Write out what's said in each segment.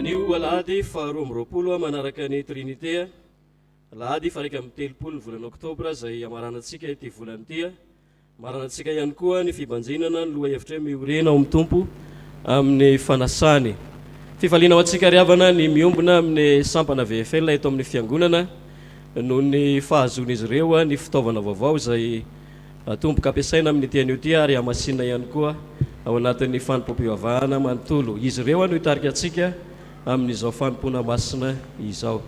Anio alahady faharoa amby roapolo manaraka ny TRINITE alahady faraiky amin'ny telopolo ny volana oktobra zay amaranantsika ity volana ity maranantsika ihany koa ny fibanjinana ny Lohahevitra Miorena ao amin'ny Tompo amin'ny fanasany fifaliana antsika riavana ny miombona amin'ny sampana VFL eto amin'ny Fiangonana noho ny fahazon'izy ireo ny fitaovana vaovao zay tomboka ampiasaina amin'ny teny ity ary amasinina ihany koa ao anatin'ny Fanompoam-pivavahana manontolo izy ireo no hitarika antsika amin'izao fanompoana masina izao.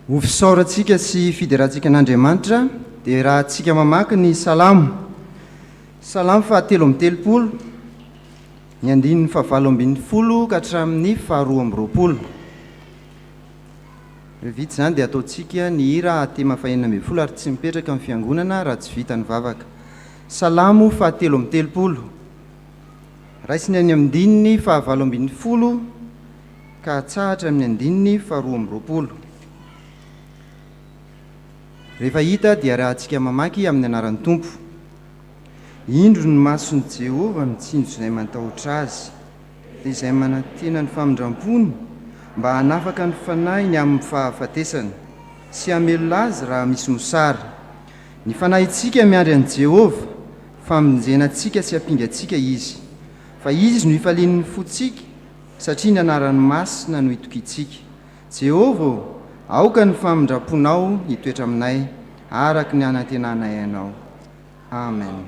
Ho fisaorantsika sy fiderahantsika an'Andriamanitra dia raha antsika mamaky ny salamo fahatelo amby telopolo ny andininy fahavalo ambin'ny folo ka hatramin'ny faharoa amby roapolo. Vitsy zany dia ataontsika ny hira atema fahenina amby folo ary tsy mipetraka amin'ny fiangonana raha tsy vita ny vavaka. Salamo fahatelo amby telopolo raisiny amin'ny andininy fahavalo ambin'ny folo ka hatsahatra amin'ny andininy faharoa amby roapolo. Rehefa hita dia raha antsika mamaky amin'ny anaran'ny Tompo. Indro ny mason'i Jehova mitsinjo izay matahotra azy dia izay manantena ny famindram-pony mba hanafaka ny fanahiny amin'ny fahafatesany sy hamelona azy raha misy mosary. Ny fanahitsika miandry an'i Jehova famonjenantsika sy hampingantsika izy. Fa izy no hifalian'ny fotsika satria ny anaran'ny masina no itokiantsika. Jehova, aoka ny famindram-ponao hitoetra aminay araka ny hanantenanay ianao. Amen.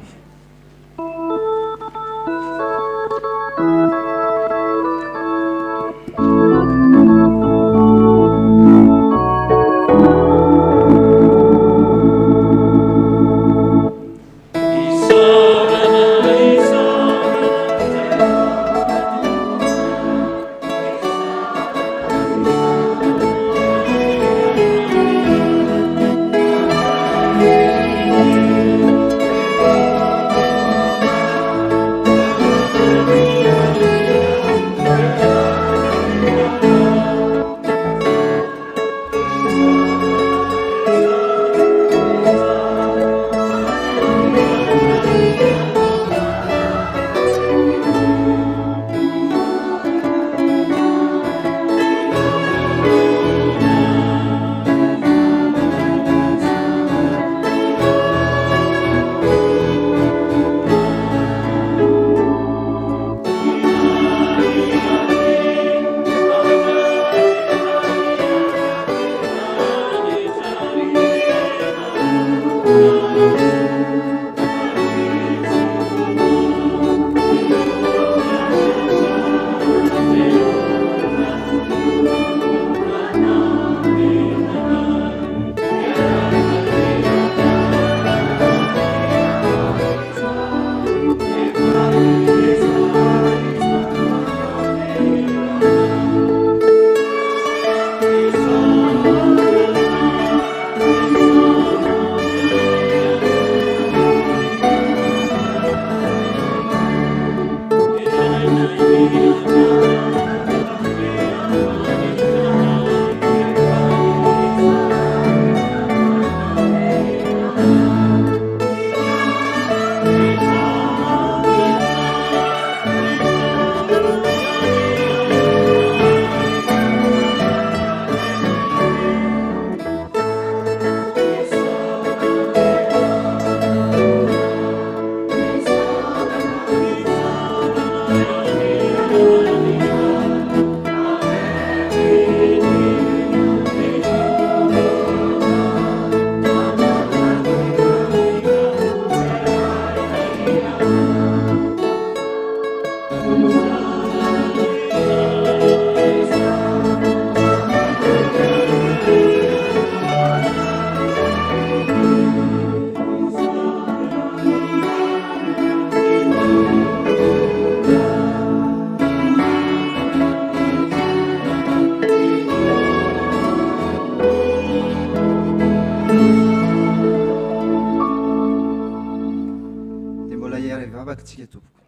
takintsika tompoko.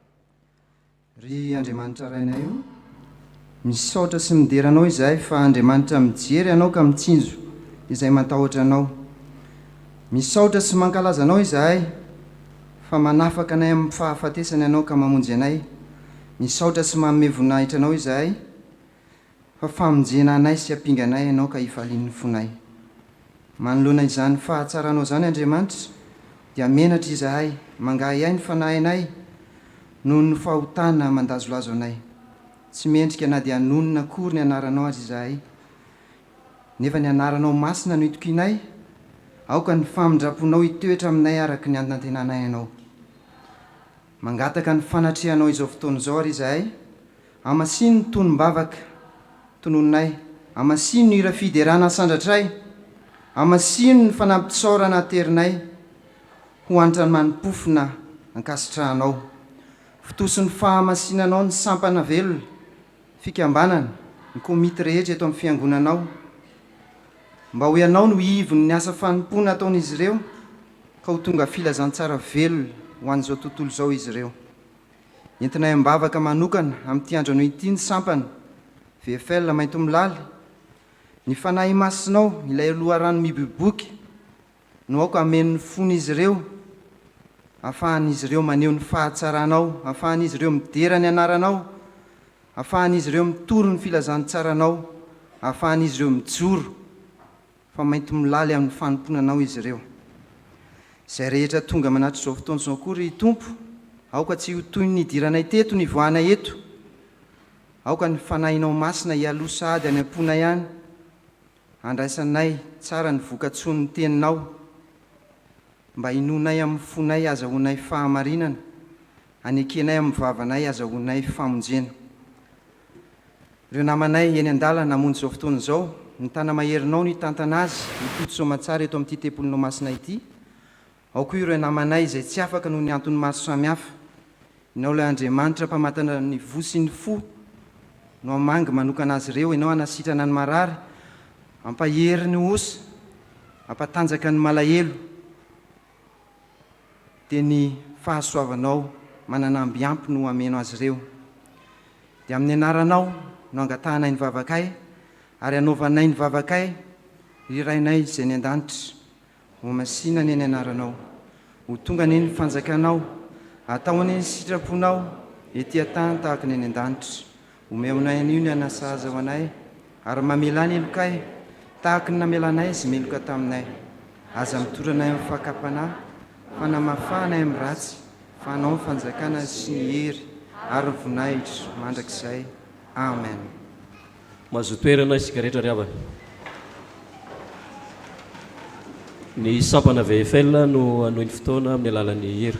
Ry Andriamanitra rainay io, misaotra sy mideranao izahay fa Andriamanitra mijery ianao ka mitsinjo izay matahotra anao. Misaotra sy mankalaza anao izahay fa manafaka anay amin'ny fahafatesana ianao ka mamonjy anay. Misaotra sy manome voninahitra anao izahay fa famonjena anay sy hampinga anay ianao ka hifalian'ny fonay. Manoloana izany fahatsaranao izany Andriamanitra dia menatra izahay mangahy ahy ny fanahy anay noho ny fahotana mandazolazo anay. Tsy mendrika na dia nonona akory ny anaranao azy izahay, nefa ny anaranao masina no itokinay, aoka ny famindraponao hitoetra aminay araka ny anantenanay ianao. Mangataka ny fanatrehanao izao fotoana izao ary izahay, amasino ny tonom-bavaka tonononay, amasino ny hira fiderana sandratray, amasino ny fanampisaorana aterinay ho antra ny manimpofona ankasitrahanao. Fitosy ny fahamasinanao ny sampana velona, fikambanana, ny komity rehetra eto amin'ny fiangonanao, mba ho ianao no hivony ny asa fanompoana ataon'izy ireo ka ho tonga filazantsara velona ho an'izao tontolo izao izy ireo. Entinay mbavaka manokana amin'ity andro ity ny sampana VFL mainto milaly, ny fanahy masinao ilay loharano miboboky no aoka ameno ny fon'izy ireo, ahafahan'izy ireo maneho ny fahatsaranao, ahafahan'izy ireo midera ny anaranao, ahafahan'izy ireo mitoro ny filazantsaranao, ahafahan'izy ireo mijoro fa mainto milaly amin'ny fanomponanao izy ireo. Izay rehetra tonga manatitra izao fotoana izao koa ry Tompo, aoka tsy ho toy ny idiranay teto ny voanay eto, aoka ny fanahinao masina hialoha sahady any am-pona ihany, andraisanay tsara ny voka-tson'ny teninao, mba hinonay amin'ny fonay azahoanay fahamarinana, anekenay amin'ny vavanay azahoanay famonjena. Ireo namanay eny an-dalana namonjy izao fotoana izao, ny tana maherinao ny tantana azy, mitoto soamantsara eto amin'ity tempolinao masina ity. Ao koa ireo namanay izay tsy afaka noho ny antony maro samihafa. Ianao ilay Andriamanitra mpamatana ny vo sy ny fo, no amangy manokana azy ireo, ianao hanasitrana ny marary, ampahery ny osa, ampatanjaka ny malahelo, dia ny fahasoavanao mananamby ampy no ameno azy ireo. Dia amin'ny anaranao no angatahanay ny vavakay, ary anaovanay ny vavakay, rirainay izay ny an-danitra, ho masina ny anaranao, ho tonga ny fanjakanao, atao ny sitraponao, etỳ tany tahaka ny an-danitra, omeonay an'io ny anasaza ho anay, ary mamela ny elokay, tahaka ny namelanay izy meloka taminay, aza mitoranay amin'ny fakapanahy, fanamafanay amin'ny ratsy, fanao ny fanjakana sy ny hery, ary voninahitra mandrakizay. Amen. Mahazo toerana isika rehetra ry havana. Ny sampana VFL no anohy ny fotoana amin'ny alalan'ny hira.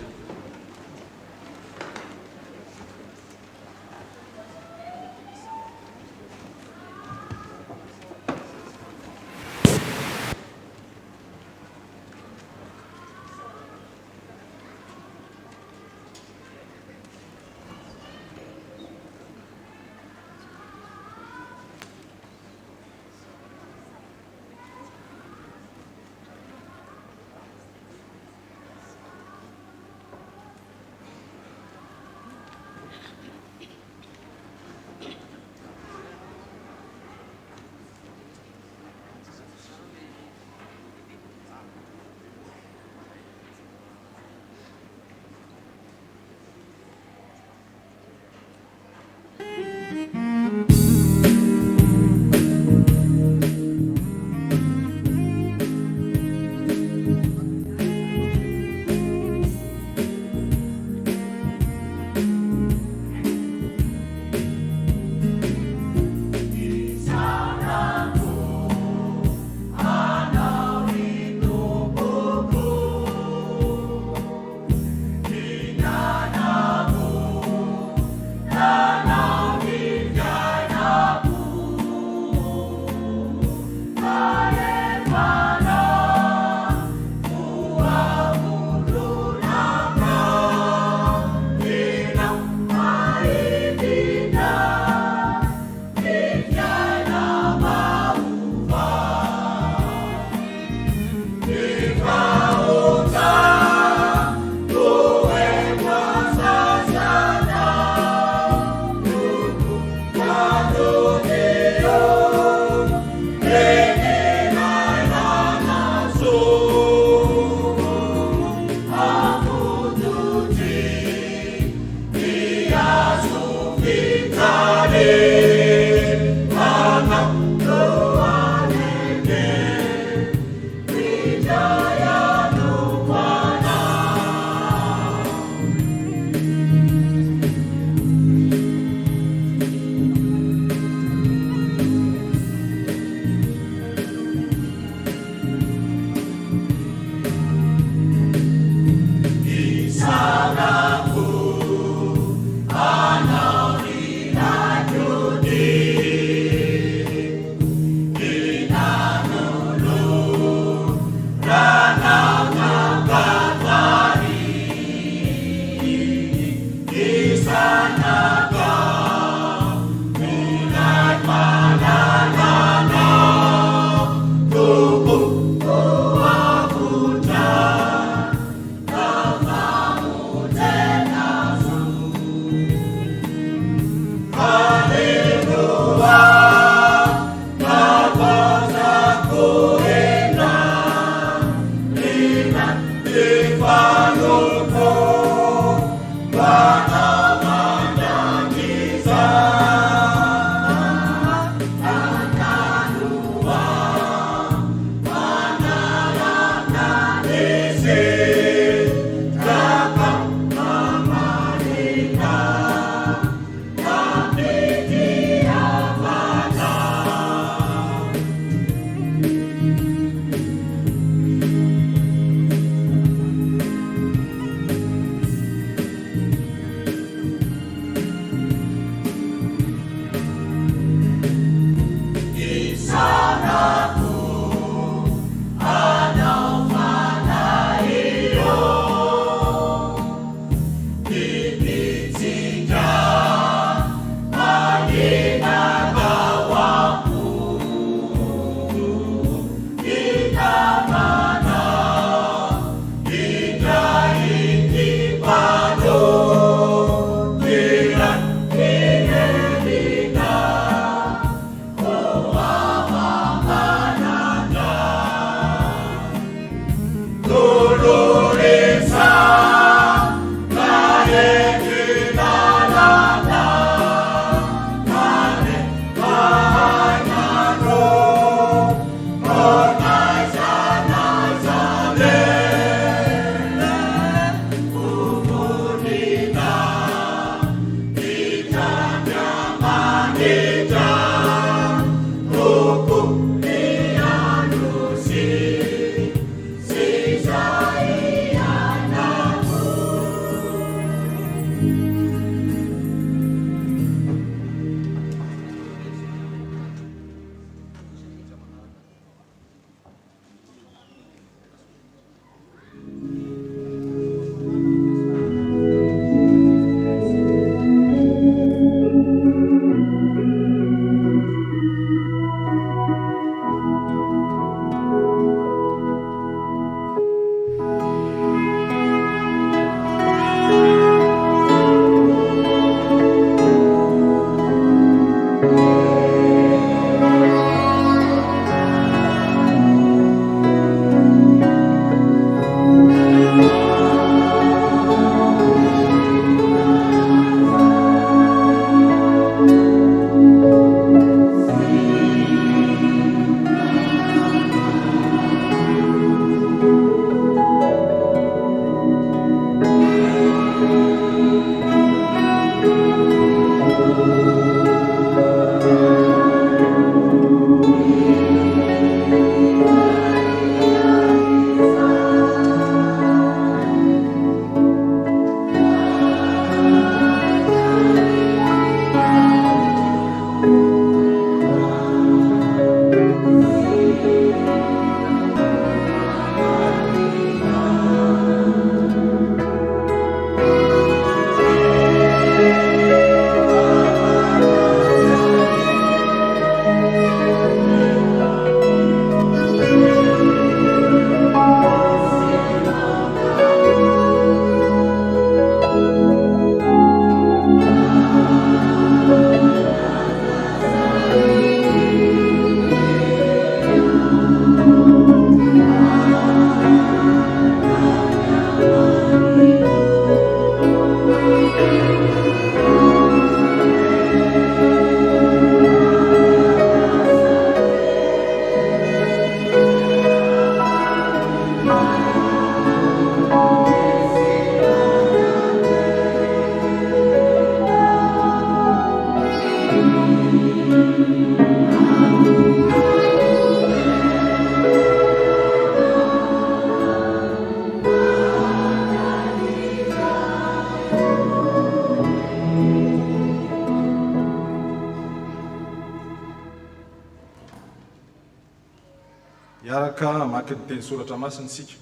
Iaraka maki ny teny soratra masiny sika.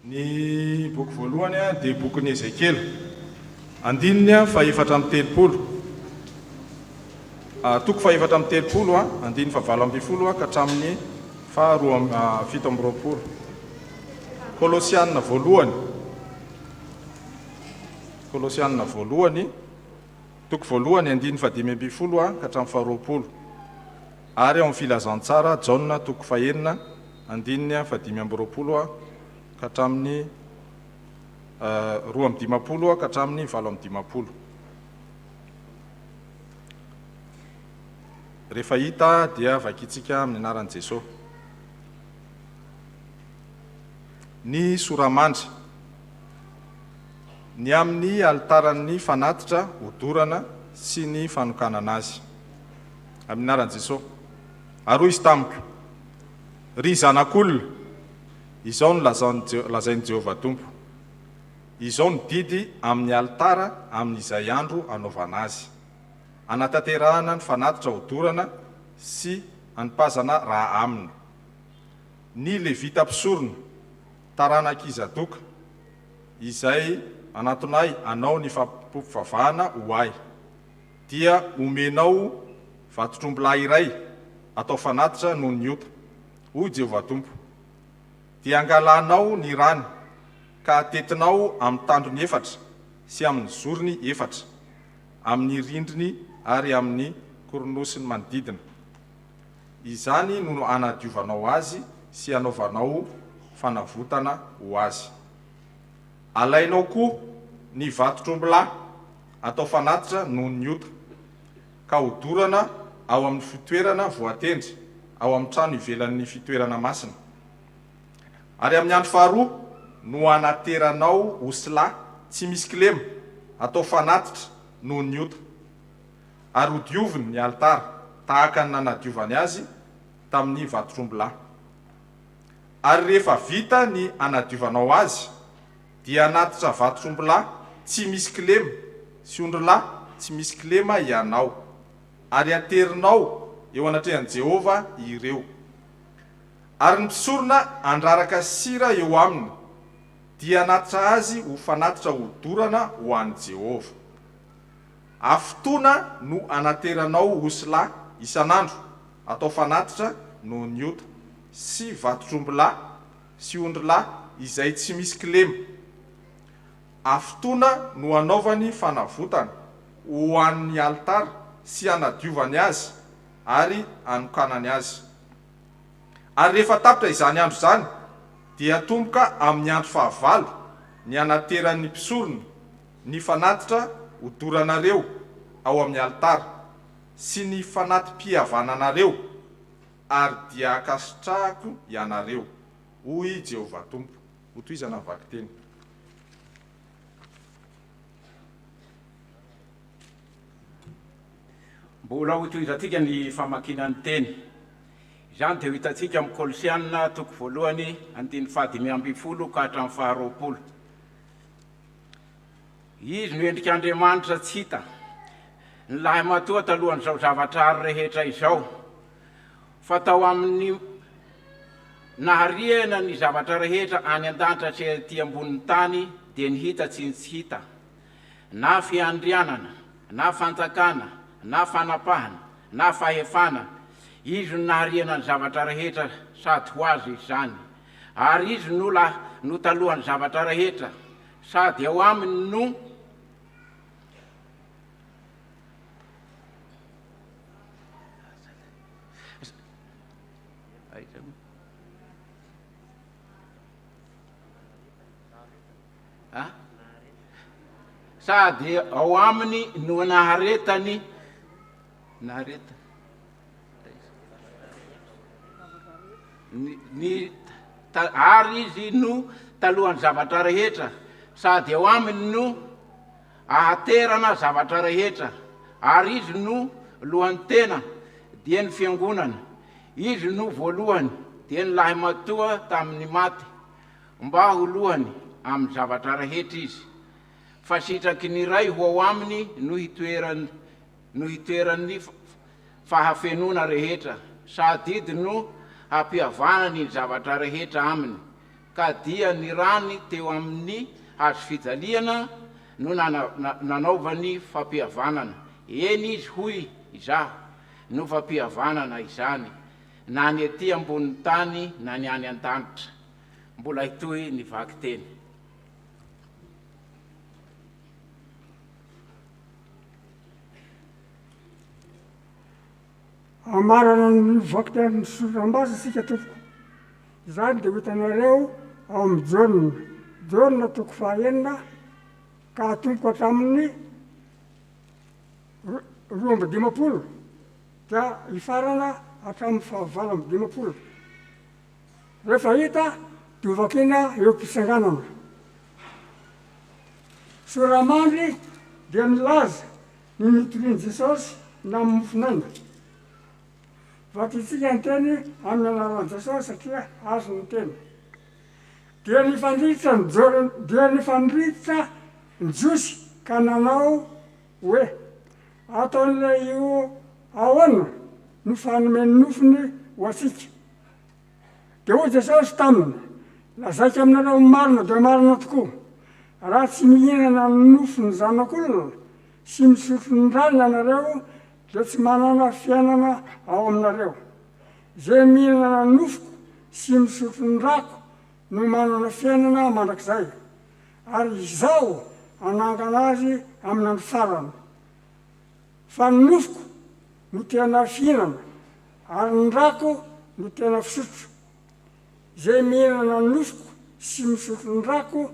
Ny boky voalohany dia bokin'ny Ezekela. Andininy fa 430. Toko fa 430 andininy fa 7 ka hatramin'ny fa 720. Kolosianina voalohany. Kolosianina voalohany. Toko voalohany andininy fa 5 ka hatramin'ny fa 20. Ary amin'ny filazantsara Jauna toko fa 9 andininy fa 5 ka hatramin'ny 12 ka hatramin'ny 7. Rehefa hita dia vakitsika amin'ny anaran'i Jesosy. Ny soramandry. Ny amin'ny altaran'ny fanatitra, odorana sy ny fanokanana azy. Amin'ny anaran'i Jesosy. Aroy izy tamiko. Ry zanak'olona, izao no lazain'i Jehovah Tompo. Izao no didy amin'ny altara amin'izay andro anaovana azy. Anatanterahana ny fanatitra odorana sy anipazana raha aminy. Ny levita mpisorona, taranaki Zadoka, izay anatonay anao ny fanompoam-pivavahana ho ahy, dia omenao vatotrombilahy iray atao fanatitra noho ny ota, hoy Jehovah Tompo. Dia angalanao ny rany ka atetinao amin'ny tandrony 4 sy amin'ny zorony 4, amin'ny rindriny ary amin'ny koronosiny manodidina. Izany no anadiovanao azy sy anaovanao fanavotana ho azy. Alainao koa ny vatotrombilahy atao fanatitra noho ny ota, ka hodorana ao amin'ny fitoerana voatendry, ao amin'ny trano ivelan'ny fitoerana masina. Ary amin'ny andro faharoa no anateranao osila tsy misy kilema atao fanatitra noho ny ota, ary hodioviny ny altara tahaka ny nanadiovany azy tamin'ny vatotrombilahy. Ary rehefa vita ny anadiovanao azy, dia anatitra vatotrombilahy tsy misy kilema sy ondrilahy tsy misy kilema ianao, ary aterinao eo anatrehan'i Jehova ireo. Ary ny mpisorona andraraka sira eo aminy, dia anatitra azy ho fanatitra odorana ho an'i Jehova. Afotoana no anateranao osila isanandro atao fanatitra noho ny ota sy vatotrombilahy sy ondrilahy izay tsy misy kilema. Afotoana no anaovany fanavotana ho an'ny altara sy anadiovany azy ary anokanany azy. Ary rehefa tapitra izany andro izany, dia tomboka amin'ny andro fahavalo ny anateran'ny mpisorona ny fanatitra odoranareo ao amin'ny altara sy ny fanatim-pihavananareo, ary dia akasitrahako ianareo, hoy Jehovah Tompo. Hotoizana ny vaky teny. Mbola hotoizatsika ny famakinan'ny teny. Izany dia hitantsika amin'ny Kolosianina toko voalohany andininy fa 5 ka hatramin'ny fa 20. Izy no endrik'Andriamanitra tsy hita, ny lahy matoa talohan'izao zavatra rehetra izao, fa tao amin'ny nahariana ny zavatra rehetra any an-danitra sy aty ambonin'ny tany dia nihita tsy tsy hita, na fiandrianana, na fanjakana, na fanapahana, na fahefana. Izy no nahariana ny zavatra rehetra sady ho azy izany. Ary izy no talohan'ny zavatra rehetra, sady ao aminy no sady ao aminy no naharetany ary izy no talohan'ny zavatra rehetra, sady ao aminy no ahaterana zavatra rehetra, ary izy no lohan'ny tena dia ny fiangonana, izy no voalohany dia ny lahy matoa tamin'ny maty, mba ho lohany amin'ny zavatra rehetra izy. Fa sitraky ny ray ho ao aminy no hitoeran'ny fahafenona rehetra, sady idy no hampihavanany ny zavatra rehetra aminy, ka dia ny rany teo amin'ny hazo fijaliana no nanaovany fampihavanana. Eny izy hoy izaho no fampihavanana izany, na ny ety ambonin'ny tany na ny any an-danitra. Mbola hitoy ny vaky teny. Amarana ny vaky teny sorambaza sika tompoko. Izany dia hitanareo ao amin'ny Jaune toko fahaenina ka tompoko hatramin'ny 12 dia hifarana hatramin'ny 7 rehefa hita dia vakiana eo am-pisanganana. Soramandry dia milaza ny nitoriany Jesosy na amin'ny mofinaina. Vakitsika ny teny amin'ny anaran'i Jesosy satria azo ny teny. Dia nifandritra ny Jiosy ka nanao hoe ataon'ilay io ahoana no fanomeny nofony ho atsika. Dia hoy Jesosy taminy, lazaiko aminareo marina dia marina tokoa, raha tsy mihinana ny nofony zanak'olona sy misotro ny rany ianareo dia tsy manana fiainana ao aminareo. Zay mihinana ny nofoko sy misotro ny rako no manana fiainana mandrakizay, ary izao anangana azy amin'ny andro farany. Fa ny nofoko no tena fihinana, ary ny rako no tena fisotro. Zay mihinana ny nofoko sy misotro ny rako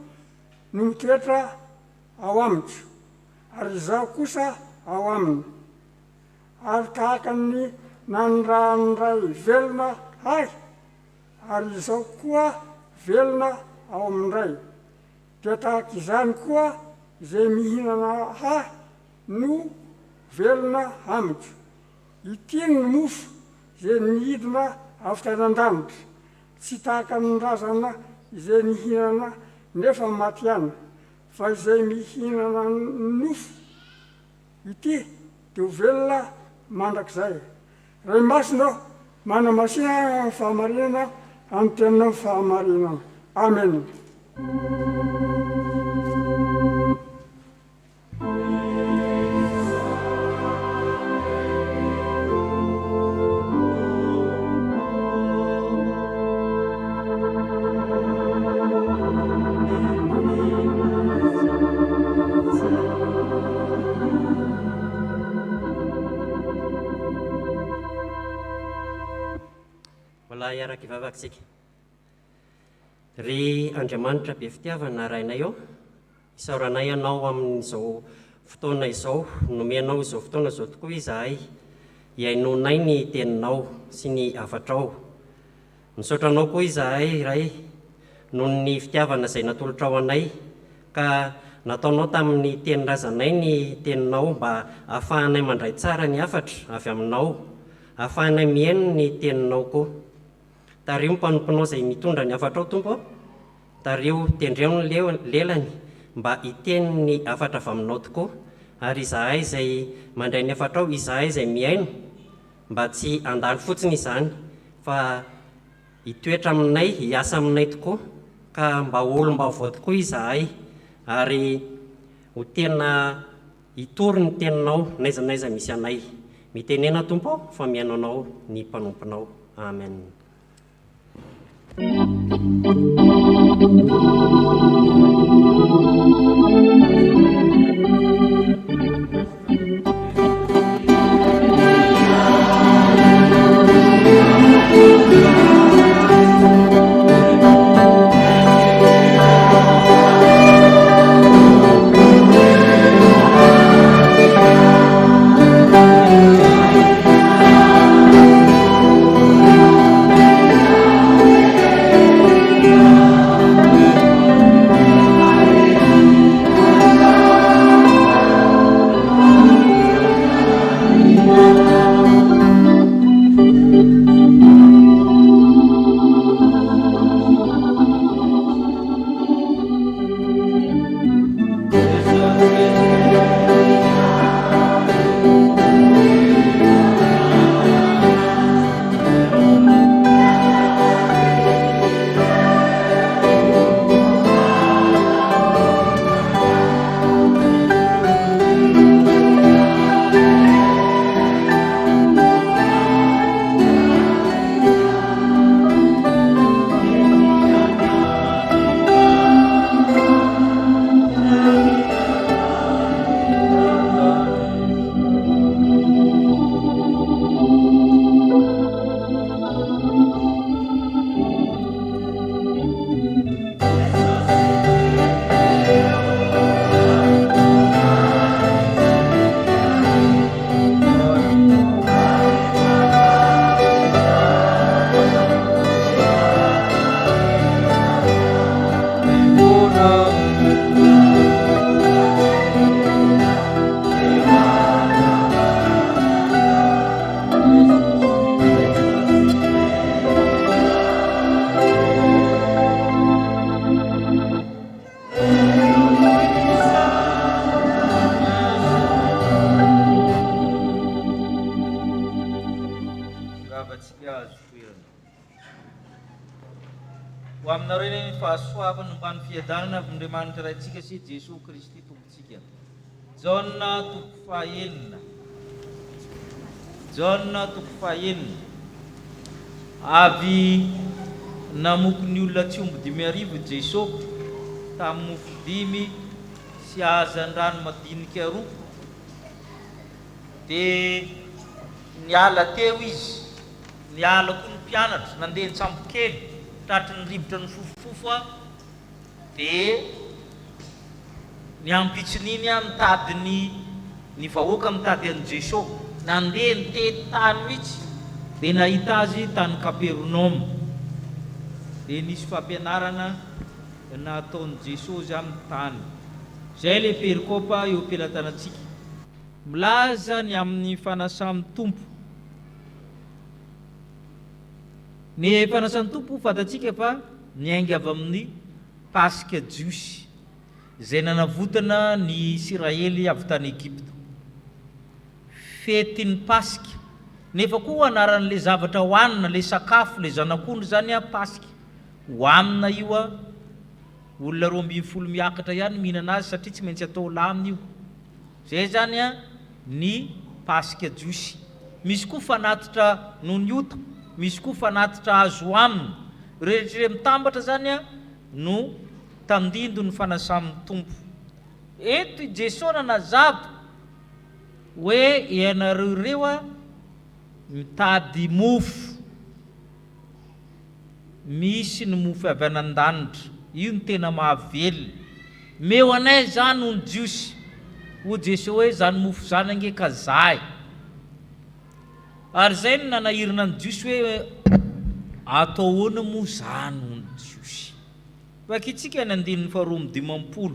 no mitoetra ao amiko, ary izao kosa ao aminy. Ary tahaka ny nandrany ray velona hay, ary izao koa velona ao amin'ray. Dia tahaka izany koa zay mihinana hay no velona amiko. Ity ny mofo zay nihidina avy tany an-danitra, tsy tahaka ny razana izay mihinana nefa maty ihany, fa izay mihinana ny nofo ity dia ho velona mandrakizay. Ray masina manamasina amin'ny fahamarinana, amin'ny tenina amin'ny fahamarinana. Amen. Iaraky vavaksika. Ry Andriamanitra be fitiavana rainay eo, isaoranay anao amin'izao fotoana izao, nomenao izao fotoana izao tokoa izahay, hiainonay ny teninao sy ny avatrao. Misaotranao koa izahay ray noho ny fitiavana izay natolotra ao anay, ka nataonao tamin'ny tenin-drazanay ny teninao mba ahafahanay mandray tsara ny afatra avy aminao, ahafahanay mihaino ny teninao koa. Tario mpanomponao izay mitondra ny afatra ao Tompo, tario tendreo ny lelany mba hiteny ny afatra avy aminao tokoa, ary izahay izay mandray ny afatra ao, izahay izay mihaino mba tsy handalo fotsiny izany, fa hitoetra aminay, hiasa aminay tokoa, ka mba olom-baovao tokoa izahay, ary ho tena hitory ny teninao naiza naiza misy anay. Mitenena Tompo fa mihainonao ny mpanomponao. Amen. zavatsika azo toerana ho aminareo ny fahasoavana mbany fiadanana avy Andriamanitra raintsika sy Jesosy Kristy tompontsika. Jaona toko fahaenina. Jaona toko fahaenina. Avy namoko ny olona tsy omby 5,000 Jesosy tamin'ny mofo 5 sy hazan-drano madinika 2 dia niala teo izy, niala koa ny mpianatra nandeha nitsambokely tratry ny rivotra ny fofofofo dia niampitsininy mitady ny vahoaka mitady an'i Jesosy, nandeha nitety tany mihitsy dia nahita azy tany Kapernaum. Dia nisy fampianarana nataon'i Jesosy amin'ny tany. Zay le perikopa eo am-pelatanantsika. Milaza ny amin'ny fanasany Tompo. Ny fanasany Tompo fatatsika fa niainga avy amin'ny Pasika jiosy izay nanavotana ny Israely avy tany Egypte. Fetin'ny Pasika. Nefa koa anaran'le zavatra hohanina, le sakafo, le zanak'ondry zany Pasika. Hohanina io olona 12 miakatra ihany mihinana azy satria tsy maintsy atao lamina io. Zay zany ny Pasika jiosy. Misy koa fanatitra noho ny ota, misy koa fanatitra azo aminy. Rehetra mitambatra zany no tandindo ny fanasany Tompo. Eto i Jesosy nanazava hoe ianareo ireo mitady mofo. Misy ny mofo avy any an-danitra. Io ny tena mahavelona. Meo anay zany no ny jiosy. O Jesosy hoe zany mofo zany ange ka zahay. Ary zay no nanahirana ny jiosy hoe atao ahoana moa zany no ny jiosy. Vakitsika ny 2:15.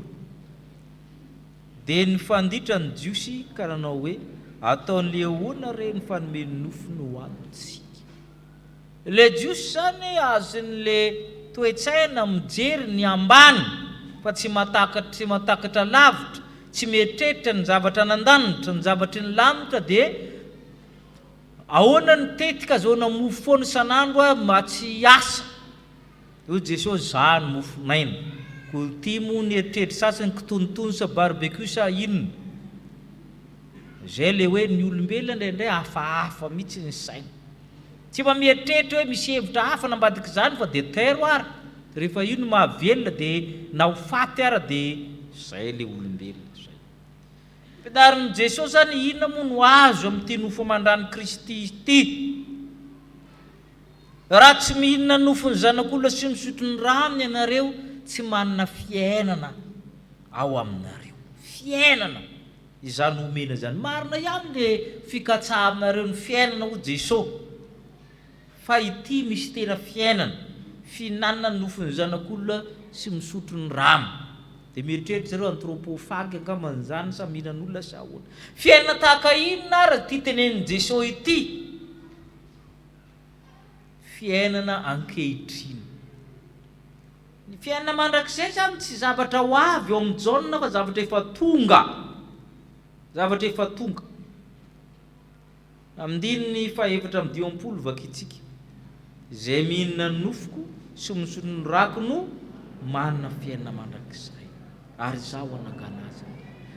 Dia nifanditra ny jiosy ka nanao hoe ataon'le ahoana re ny fanomeny nofo no antsika. Le jiosy zany azon'le toetsaina mijery ny ambany fa tsy matakatra lavitra, tsy mieritreritra ny zavatra nan-danitra, ny zavatra ny lanitra dia ahoana ny tetika azahoana mofo foana isan'andro mba tsy asa. Io Jesosy zany mofo maina. Ko ty moa ny eritreritra sasany kitonontono sa barbecue sa inona. Zay le hoe ny olombelona indraindray hafahafa mihitsy ny saina. Tsy mba mieritreritra hoe misy hevitra hafa nambadika izany fa dia tero ary. Rehefa io no mahavelona dia na ho faty ary dia zay le olombelona. Fidarin'i Jesosy zany inona moa no azo amin'ity nofo mandrany Kristy ity. Raha tsy mihinana nofony zanak'olona sy misotro ny rano ianareo tsy manana fiainana ao aminareo. Fiainana izany omena zany. Marina ihany le fikatsahanareo ny fiainana ho Jesosy. Fa ity misy tena fiainana. Fihinanana ny nofony zanak'olona sy misotro ny rano. Dia mieritreritra zareo antropofagy angaman'izany sa mihinan'olona sa ahoana. Fiainana tahaka inona ary ity tenenin'i Jesosy ity. Fiainana ankehitriny. Ny fiainana mandrakizay zany tsy zavatra ho avy eo amin'ny jaona fa zavatra efa tonga. Zavatra efa tonga. Amin'ny 7:20 vakitsika. Zay mihinana ny nofoko sy misotro ny rako no manana fiainana mandrakizay. Ary zaho anangana azy.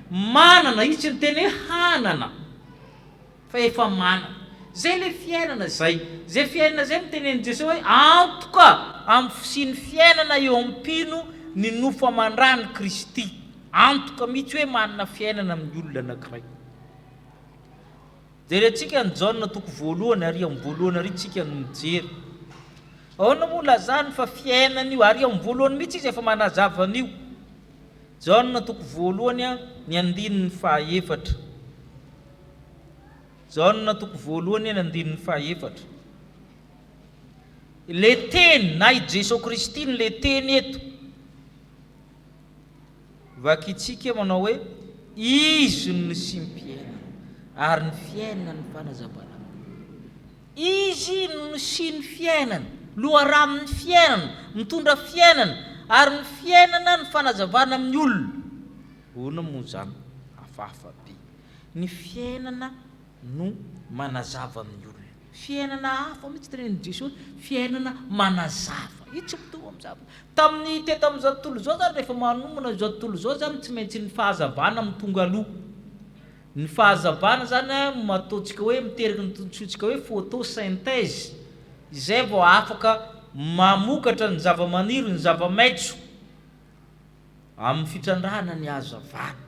Manana izy ny teny hanana. Fa efa manana. Zay le fiainana zay. Zay fiainana zay mitenen'i Jesosy hoe antoka amin'ny fisian'ny fiainana eo ampino ny nofo amandrany Kristy. Antoka mihitsy hoe manana fiainana amin'ny olona anankiray. Dia antsika ny Jaona toko 1 ary amin'ny 1 ary tsika no mijery. Ahoana moa lazany fa fiainana io ary amin'ny 1 mihitsy izy efa manazava an'io. Jaona toko 1 ny 14. Jaona toko 1 ny 14. Le teny na i Jesosy Kristy le teny eto. Vakitsika manao hoe izy no sy mpiaina ary ny fiainana ny fanazavana. Izy no sy ny fiainana, loharamin'ny fiainana, mitondra fiainana ary ny fiainana ny fanazavana amin'ny olona. Hoana moa zany hafahafa be. Ny fiainana no manazava amin'ny olona. fiainana hafa mihitsy tenen'i Jesosy, fiainana manazava. Io tsy mitovy amin'ny zavatra. Tamin'ny teto amin'izao tontolo izao zany rehefa manomana izao tontolo izao zany tsy maintsy ny fahazavana mitonga aloha. Ny fahazavana zany mataontsika hoe miteraka ny tontsotsika hoe photosynthèse, izay vao afaka mamokatra ny zava-maniry, ny zava-maitso amin'ny fitrandrahana ny hazavana.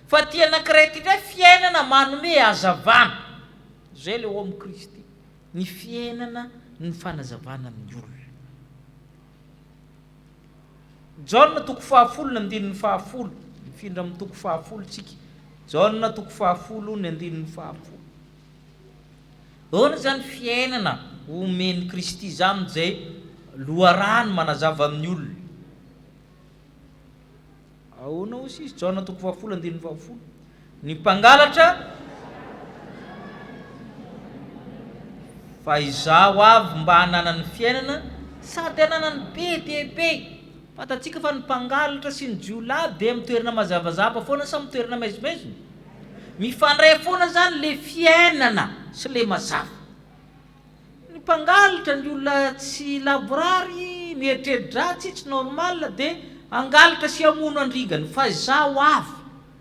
Fa ty anankiray ty ndray fiainana manome hazavana, zay le ao amin'ny Kristy, ny fiainana ny fanazavana amin'ny olona. Jaona toko 10:10, mifindra amin'ny toko 10 tsika. Jaona toko 10:10. Ahoana zany fiainana omeny Kristy zany zay loharano manazava amin'ny olona. Ahoana hozy izy? Jaona toko 10:10. Ny mpangalatra fa izaho avy mba hananany fiainana sady hananany be dia be. Fatatsika fa ny mpangalatra sy ny jiolahy dia mitoerana mazavazava foana sa mitoerana maizimaizina. Mifandray foana zany le fiainana sy le mazava. Ny mpangalatra ny olona tsy laborary, mieritreri-dratsy, tsy normal dia angalatra sy hamono andringany. Fa izaho avy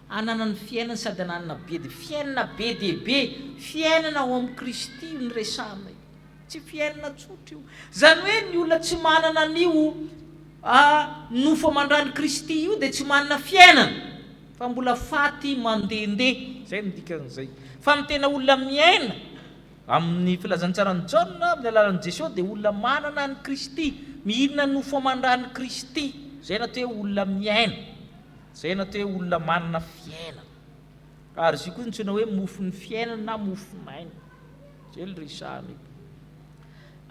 hananany fiainana sady hananana be dia fiainana be dia be, fiainana ao amin'ny Kristy ny resahana. Tsy fiainana tsotra io. Zany hoe ny olona tsy manana an'io nofo mandrany Kristy io dia tsy manana fiainana, fa mbola faty mandehandeha. Zay ny dikan'izay. Fa ny tena olona miaina amin'ny filazantsarany Jaona amin'ny alalan'i Jesosy dia olona manana ny Kristy, mihinana nofo mandrany Kristy. Zay na hoe olona miaina, zay na hoe olona manana fiainana. Ary izy koa ntsona hoe mofo ny fiainana na mofo maina. Zay le resahana.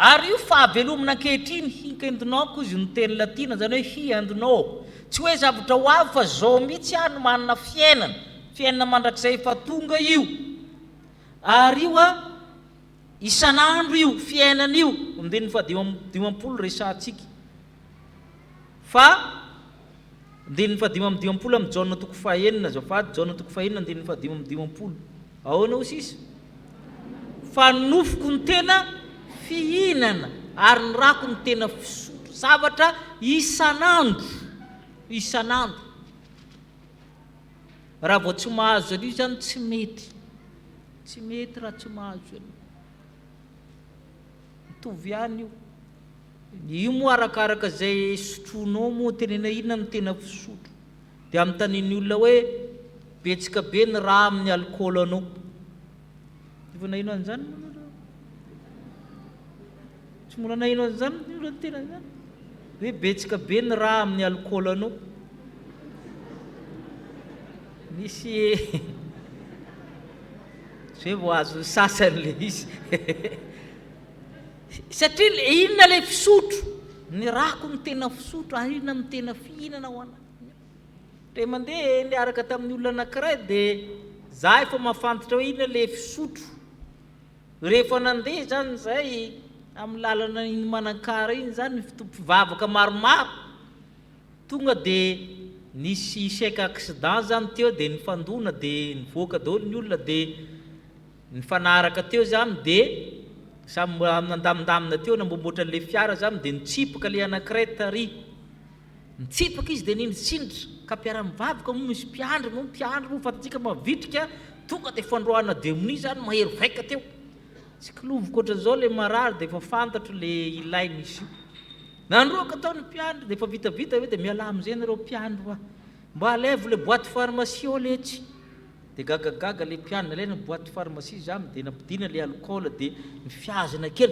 Ary io fahavelomana ankehitriny, hic and hoc izy ny teny latina, zany hoe hi and no. Tsy hoe zavatra ho avy fa zao mihitsy no manana fiainana, fiainana mandrakizay efa tonga io. Ary io isan'andro io fiainana io, 10:50 resahantsika. Fa 10:50 amin'ny Jaona toko 9 azafady, Jaona toko 9 10:50. Ahoana hozy izy? Fa nofoko ny tena fihinana ary ny rako ny tena fisotro, zavatra isan'andro, isan'andro. Raha vao tsy mahazo an'io zany tsy mety, tsy mety raha tsy mahazo an'io. Mitovy ihany io. Io moa arakaraka zay sotronao moa tenena inona ny tena fisotro. Dia amin'ny tanin'ny olona hoe betsika be ny raha amin'ny alcool anao. Efa nahino an'izany? Tsy mbola nahino an'izany ny olona tena zany. Hoe betsika be ny raha amin'ny alcool anao. Misy zay vao azo sasany le izy. Satria inona le fisotro? Ny rako ny tena fisotro, ary inona ny tena fihinana ho anazy. Re mandeha niaraka tamin'ny olona anankiray dia za efa mahafantatra hoe inona le fisotro. Rehefa nandeha zany zay amin'ny lalana iny manankara iny zany mpivavaka maromaro, tonga dia nisy seka accident zany teo dia nifandona dia nivoaka daholo ny olona dia nifanaraka teo zany dia samy nandamindamina teo nambomboatra an'ilay fiara zany dia nitsipaka le anankiray tary. Nitsipaka izy dia ninitsindra ka mpiara-mivavaka moa misy mpiandry moa fatatsika mavitrika tonga dia fandroana demoni zany mahery vaika teo. Tsy kiloviko ohatran'izao le marary dia efa fantatro le ilainy izy io. Nandroaka tao ny mpiandry dia efa vitavita hoe dia miala amin'izay nareo mpiandry fa mba alevo le boîte pharmacie ao letsy. Dia gagagaga le mpiandry nalaina boîte pharmacie zany dia nampidina le alcool dia nifiazana kely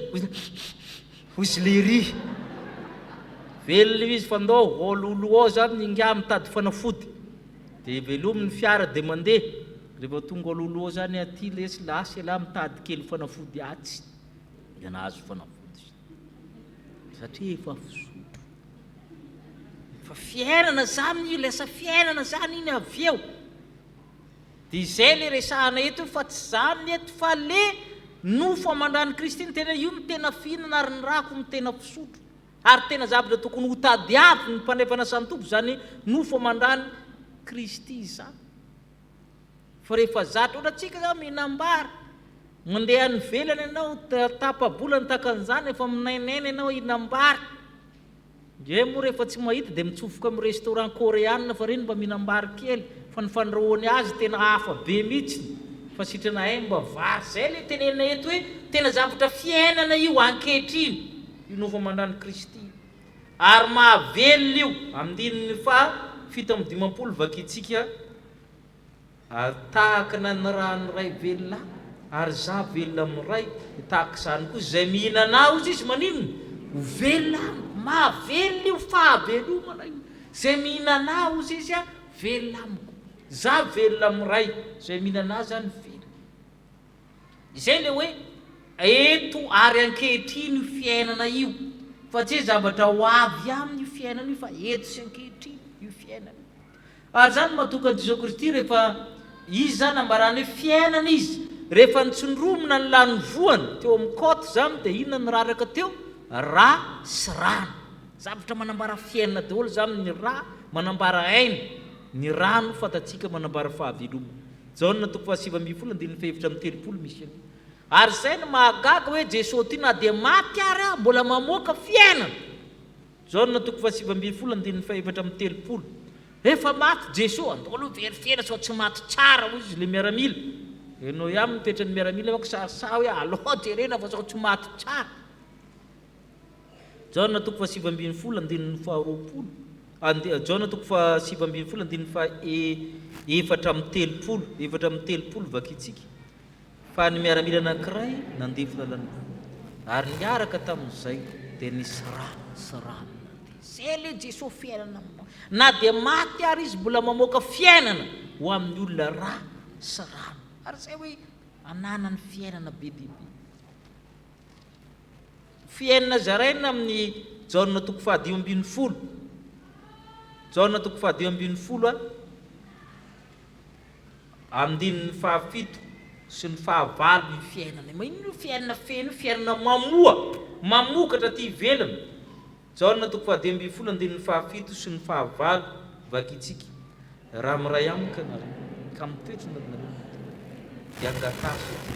hozy le ry. Velona izy fandao ololo ao zany inga mitady fanafody. Dia velominy fiara dia mandeha. Rehefa tonga ololo ao zany aty lesy lasy lahy mitady kely fanafody atsy. Dia nahazo fanafody. Satria efa fisotro. Fa fiainana zany io, lasa fiainana zany iny avy eo. Dia izay le resahana eto fa tsy zany eto fa le nofo amandran'i Kristy ny tena io ny tena fihinana ary ny rako ny tena fisotro. Ary tena zavatra tokony ho tadiavy ny mpanay fanasany Tompo zany nofo amandran'i Kristy zany. Fa rehefa zatra ohatsika zany mihinam-bary, mandeha ny velany ianao tapabolany takan'izany efa minainena ianao inambary nge moa rehefa tsy mahita dia mitsofoka amin'ny restaurant coréanina fa reny mba mihinambary kely fa ny fandrahoany azy tena hafa be mihitsy fa sitranahay mba vary zay le tenena eto hoe tena zavatra fiainana io ankehitriny io nova mandany Kristy ary mahavelona io amin'ny fito amby 50 vakitsika tahakana ny rano ray velona ary za velona amiray tahaka izany koa zay mihinana ozy izy maninona ho velona mahavelona io fahavelomana io zay mihinana ozy izy a velona amiko za velona amiray zay mihinana zany velona izay le hoe eto ary ankehitriny fiainana io fa tsy zavatra ho avy aminy io fiainana io fa eto sy ankehitriny io fiainana ary zany matoka ny Jesosy Kristy rehefa izy zany ambarany hoe fiainana izy rehefa nitsondromona ny lany voany teo amin'ny côte zany dia inona ny raraka teo ra sy rano zavatra manambara fiainana daholo zany ny ra manambara aina ny rano fatatsika manambara fahavelomana Jaona 7:7 misy any ary zay ny mahagaga hoe Jesosy ty na dia maty ary mbola mamoaka fiainana Jaona 7:7 rehefa maty Jesosy andolo verifiena sao tsy maty tsara hoy izy le miaramila enao ihany mitoetra ny miaramila mako sarisa hoe aloha jerena fa sao tsy maty tsara Jaona 7:20 Jaona 7:7 vakitsika fa ny miaramila anankiray nandeha filalana ary niaraka tamin'izay dia nisy rano zay le Jesosy fiainana na dia maty ary izy mbola mamoaka fiainana ho amin'ny olona ra sy rano ary zay hoe ananany fiainana be dibe fiainana zaraina amin'ny Jaona 5:12 Jaona 5:12 amin'ny fahafito sy ny fahavalo ny fiainana magnino fiainana feno fiainana mamokatra ty ivelana Jaona 5:12 ny fahafito sy ny fahavalo vakitsika raha miray amika nareo ka mitoetra nareo dia angatasy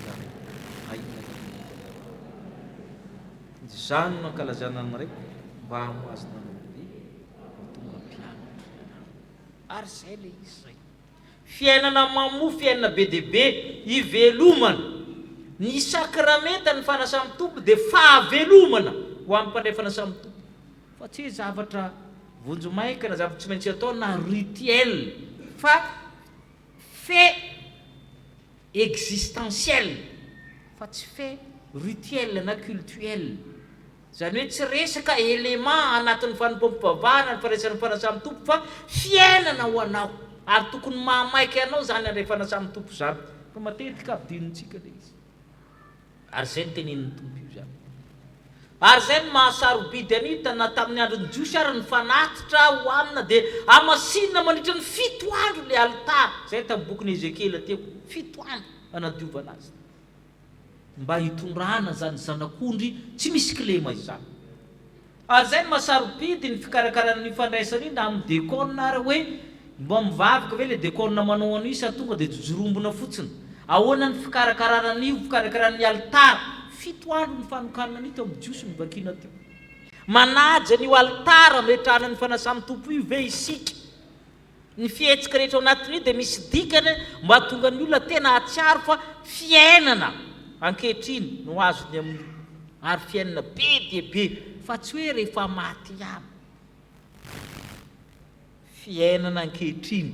zany nankalazana anareo mba hamoazina anao tonga mpianatra ary zay le izy zay fiainana fiainana be dibe ivelomana ny sakramenta ny fanasany tompo dia fahavelomana ho amin'ny mpandray fanasany tompo fa tsy zavatra vonjomaika na zavatra tsy maintsy atao na rituel fa fait existentiel fa tsy fait rituel na cultuel zany hoe tsy resaka élément anatin'ny Fanompoam-pivavahana ny faraisany fanasany tompo fa fiainana ho anao ary tokony mahamaika anao zany andray fanasany tompo zany fa matetika abidinitsika le izy ary zay ny tenenin'ny tompo io zany ary zay ny mahasarobidy anita na tamin'ny androny jiosy ary ny fanatitra ho amina dia amasinina mandritra ny 7 andro le altara zay tamin'ny bokyny Ezekela teo 7 andro anadiovana azy mba hitondrana zany zanak'ondry tsy misy kilema izany ary zay ny mahasarobidy ny fikarakarana ny fandraisana iny na amin'ny dekona ary hoe mba mivavaka ve le dekona manao an'io sa tonga dia jojorombona fotsiny ahoana ny fikarakarana an'io fikarakarana ny altara 7 andro ny fanokanana an'io teo amin'ny jiosy ny vakina teo manaja n'io altara metrahana ny fanasany tompo io ve isika ny fihetsika rehetra ao anatin'io dia misy dikany mba tonga ny olona tena hatsiaro fa fiainana ankehitriny no azony amin'ny ary fiainana be dia be fa tsy hoe rehefa maty ihany fiainana ankehitriny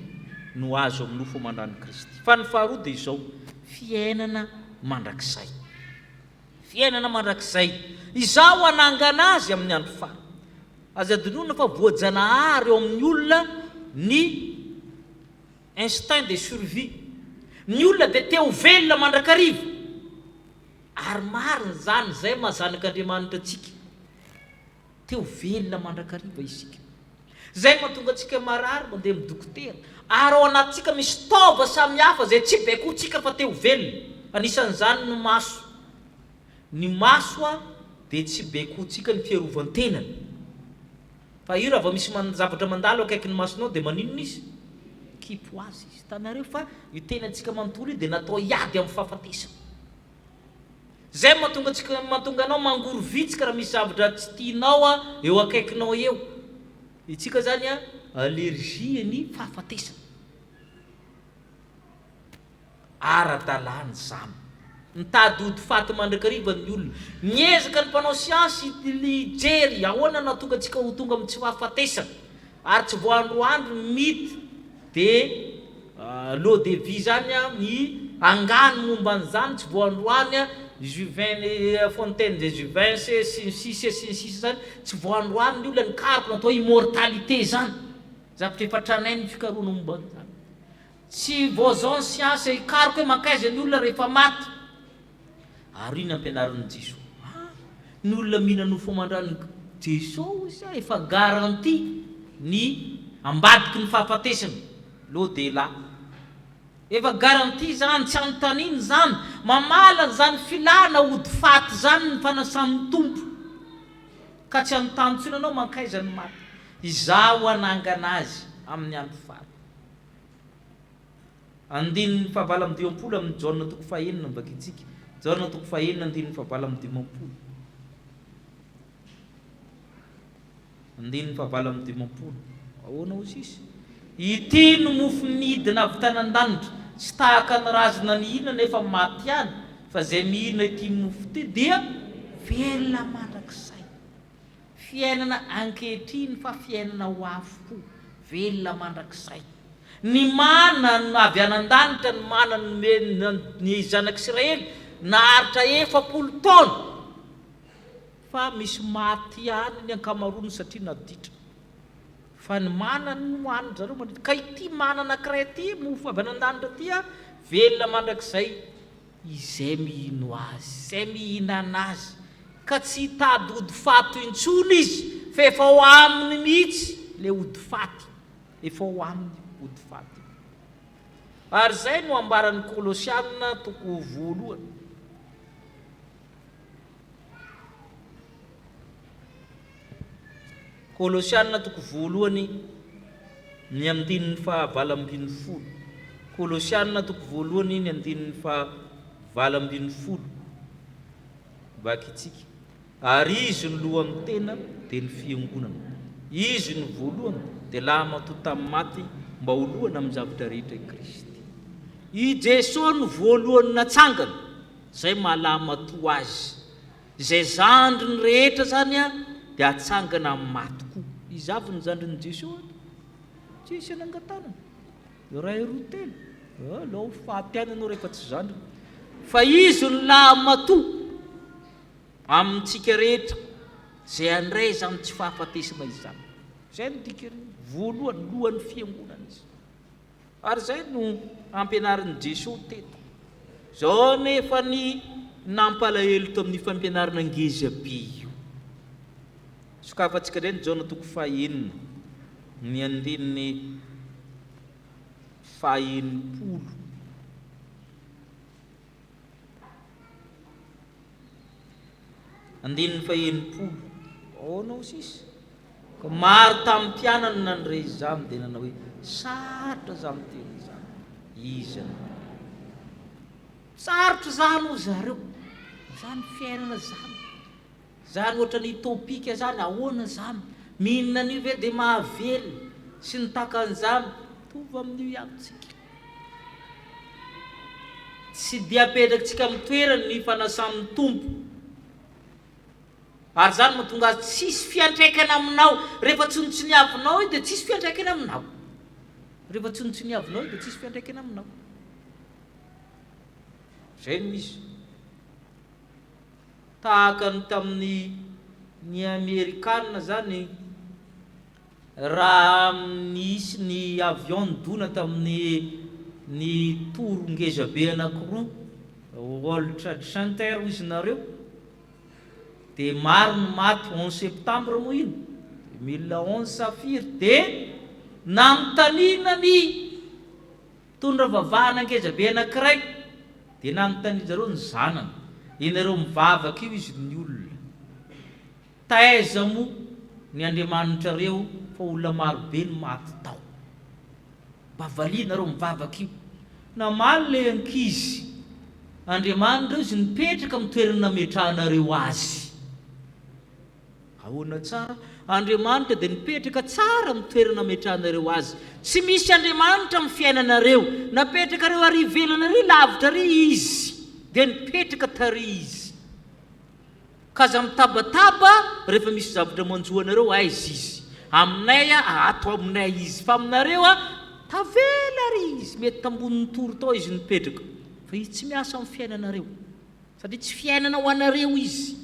no azo amin'ny nofo mandany Kristy fa ny faharoa dia izao fiainana mandrakizay izaho anangana azy amin'ny andro fara azy adinoina fa voajanahary eo amin'ny olona ny instinct de survie ny olona dia te ho velona mandrakariva ary marina zany zay mahazanak'Andriamanitra atsika te ho velona mandrakariva isika zay mahatonga atsika marary mandeha amin'ny dokotera ary ao anatsika misy taova samihafa zay tsy baikotsika fa te ho velona anisan'izany ny maso dia tsy baikotsika ny fiarovan-tenany fa io raha vao misy zavatra mandalo akaiky ny masonao dia maninona izy kipo azy izy tanareo fa io tenantsika manontolo io dia natao hiady amin'ny fahafatesana zay mahatonga anao mangory vitsika raha misy zavatra tsy tianao eo akaikinao eo. Itsika zany allergie ny fahafatesana. Ara-dalàna zany. Mitady ody faty mandrakariva ny olona. Miezaka ny mpanao siansy lijery ahoana nahatonga antsika ho tonga amin'ny tsy fahafatesana ary tsy voandroandro mity dia lo de vie zany ny angano momba an'izany tsy voandroany Juvin Fontaine de Juvin sisa zany tsy voandroany ny olona ny kariko natao immortalité zany zavatra efa tranainy fikaroana momba an'izany. Tsy voazao siansy ikariko hoe mankaiza ny olona rehefa maty. Ary iny ampianaran'ny Jesosy. Ny olona mihina nofo mandrany Jesosy efa garanti ny ambadiky ny fahafatesana. Lo de la. Efa garanti zany tsy anontaniany zany. Mamala zany filana ody faty zany ny fanasany Tompo. Ka tsy anontany anao mankaiza ny maty. Izaho anangana azy amin'ny andro faty. Andininy fahavala amin'ny 20 amin'ny Jaona toko 4 mbakitsika. Jaona toko 4 andininy fahavala amin'ny 20. Andininy fahavala amin'ny 20. Ahoana ho sisy? Ity no mofo nidina avy tany an-danitra. Tsy tahaka ny razana ny hina nefa maty ihany. Fa zay mihina ity mofo ity dia velona mandrakizay. Fiainana ankehitriny fa fiainana ho afo. Velona mandrakizay. Ny mana avy anan-danitra ny mana ny zanak'Israely naharitra 70 taona. Fa misy maty ihany ny ankamarony satria naditra. Fa ny mana ny hoaniny zareo mandritra. Ka ity mana anankiray ity mofo avy anan-danitra ity velona mandrakizay izay mihino azy, izay mihinana azy. Ka tsy hitady ody faty intsony izy fa efa ho aminy mihitsy le ody faty. Efa ho aminy ody faty. Ary zay no ambaran'ny Kolosiana toko 1. Kolosiana toko 1 ny andininy fahavala ambin'ny folo. Kolosiana toko 1 ny andininy fahavala ambin'ny folo. Bakitsika. Ary izy ny lohan'ny tena dia ny fiangonana. Izy ny voalohany dia laha matonta amin'ny maty mba ho lohana amin'ny zavatra rehetra i Kristy. I Jesosy ny voalohany natsangana. Zay mahalamatoa azy. Zay zandriny rehetra zany dia atsangana amin'ny maty koa. Izavy ny zandriny Jesosy. Tsisy anangatana. Iray roa telo. Lao faty any ianao rehefa tsy zandriny. Fa izy ny lamatoa amintsika rehetra zay andray zany tsy fahafatesana izany. Zay no dika voalohany lohan'ny fiangonana izy. Ary zay no ampianarin'ny Jesosy teto. Zao nefa ny nampalahelo to amin'ny fampianarana ngezabe io. Sokafantsika indray ny Jaona toko 4 ny andininy 40. Andininy 40. Ahoana ho sisy? Ka maro tamin'ny mpianany nandray izany dia nanao hoe sarotra izany teny izany. Izy sarotra zany ho zareo. Zany fiainana zany. Zany ohatra ny topika zany ahoana zany. Mihinana an'io ve dia mahavelona sy ny takan'izany tovy amin'io ihany tsika. Tsy dia apetrakintsika amin'ny toerany ny fanasany Tompo. Ary zany mahatonga tsisy fiantraikana aminao. Rehefa tsonitsiniavinao dia tsisy fiantraikana aminao. Rehefa tsonitsiniavinao dia tsisy fiantraikana aminao. Zay no izy. Tahaka ny tamin'ny Amerikanina zany raha nisy ny avion nidona tamin'ny toro ngezabe anankiroa World Trade Center izy nareo. Dia maro ny maty 11 septembre moa ino 2011 safira. Dia nanontaniana ny tondra vavahana ngezabe anankiray. Dia nanontaniana zareo ny zanany. Inareo mivavaka io izy ny olona. Taiza moa ny Andriamanitra reo fa olona marobe ny maty tao. Bavalianareo mivavaka io. Namaly le ankizy Andriamanitra izy nipetraka amin'ny toerana nametrahanareo azy. Ahoana tsara? Andriamanitra dia nipetraka tsara amin'ny toerana nametrahanareo azy. Tsy misy Andriamanitra amin'ny fiainanareo. Napetraka reo ary ivelanareo lavitra ry izy. Dia nipetraka tary izy. Kaza mitabataba rehefa misy zavatra manjoanareo aiza izy. Aminay ato aminay izy. Fa aminareo tavela ry izy. Mety tambonin'ny toro tao izy nipetraka. Fa izy tsy miasa amin'ny fiainanareo. Satria tsy fiainana ho anareo izy.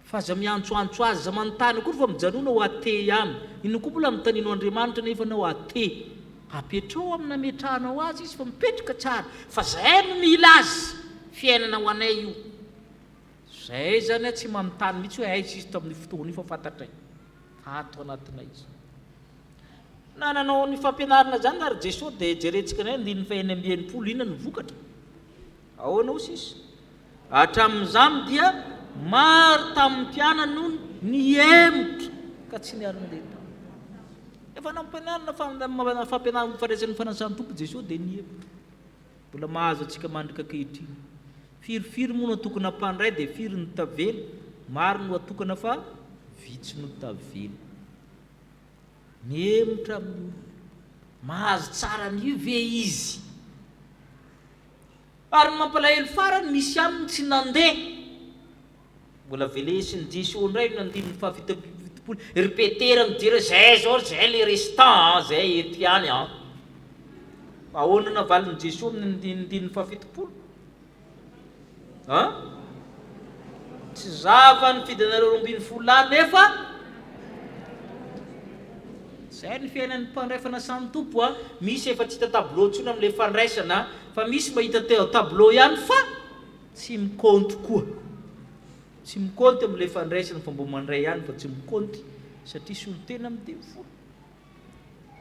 Fa za miantsoantso azy za manontany koa fa mijanona ho ate ihany. Ino koa mbola mitanino Andriamanitra nefa na ho ate. Apetrao amin'ny nametrahanao azy izy fa mipetraka tsara. Fa zay no mila azy. Fiainana ho anay io. Zay zany tsy manontany mihitsy hoe aiza izy tamin'ny fotoana io fa fantatray. Ato anatinay izy. Nananao ny fampianarana zany ary Jesosy dia jerentsika nay 9:90 inona ny vokatra. Ahoanao sisy? Hatramin'izany dia maro tamin'ny mpianana no niemotra ka tsy niarana lehibe. Efa nampianarana fampianarana fahaizan'ny fanasany Tompo Jesosy dia niemotra. Mbola mahazo antsika mandrika ankehitriny. Firy moa no atokana mpandray dia firy no tavela. Maro no atokana fa vitsy no tavela. Niemotra amin'ny mahazo tsara an'io ve izy. Ary ny mampalahelo farany misy aminy tsy nandeha. Mbola velesiny Jesosy indray nandininy fahavita-pitopolo. Ripetera midira zay zao zay le restant zay eto ihany. Ahoana navaliny Jesosy nandininy fahavita-pitopolo? Tsy zava ny fidanareo 12 nefa zay ny fiainan'ny mpandray fanasany Tompo. Misy efa tsy hita tableau ntsony amin'ilay fandraisana fa misy mahita tableau ihany fa tsy mikonty koa. Tsy mikonty amin'ilay fandraisana fa mbo mandray ihany fa tsy mikonty satria solotena amin'ny 10.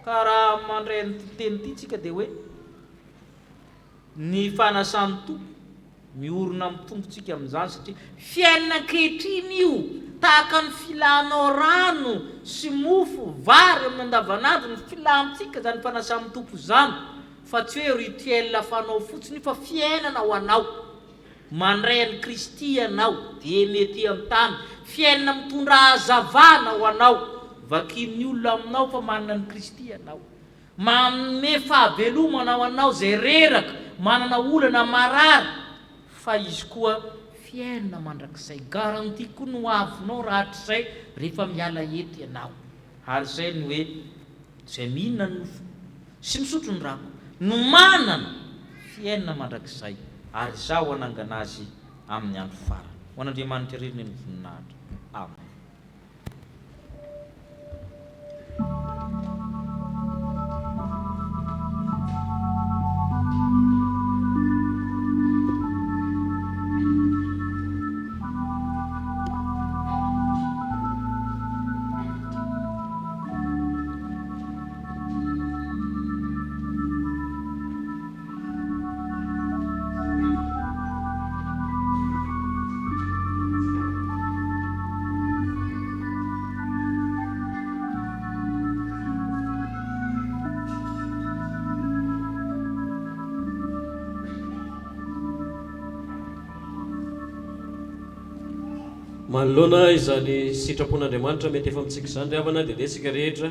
Ka raha mandray ny teny ity tsika dia hoe ny fanasany Tompo miorona amin'ny tompontsika amin'izany satria fiainana ankehitriny io tahaka ny filanao rano sy mofo vary amin'ny andavanandro ny filantsika zany fanasany Tompo zany fa tsy hoe rituel fanao fotsiny fa fiainana ho anao. Mandray an'i Kristy ianao dia mety amin'ny tany. Fiainana mitondra hazavana ho anao. Vakin'ny olona aminao fa manana an'i Kristy ianao. Manome fahavelomana ho anao zay reraka manana olana marary. Fa izy koa fiainana mandrakizay. Garanti koa no avinao rahatrizay rehefa miala eto ianao. Ary zay ny hoe zay mihinana ny nofo sy misotro ny rano no manana fiainana mandrakizay. Ary zaho anangana azy amin'ny andro farany. Ho an'Andriamanitra reny ny voninahitra. Amen. Manoloana izany sitrapon'Andriamanitra mety efa amintsika izany ry havana dia desika rehetra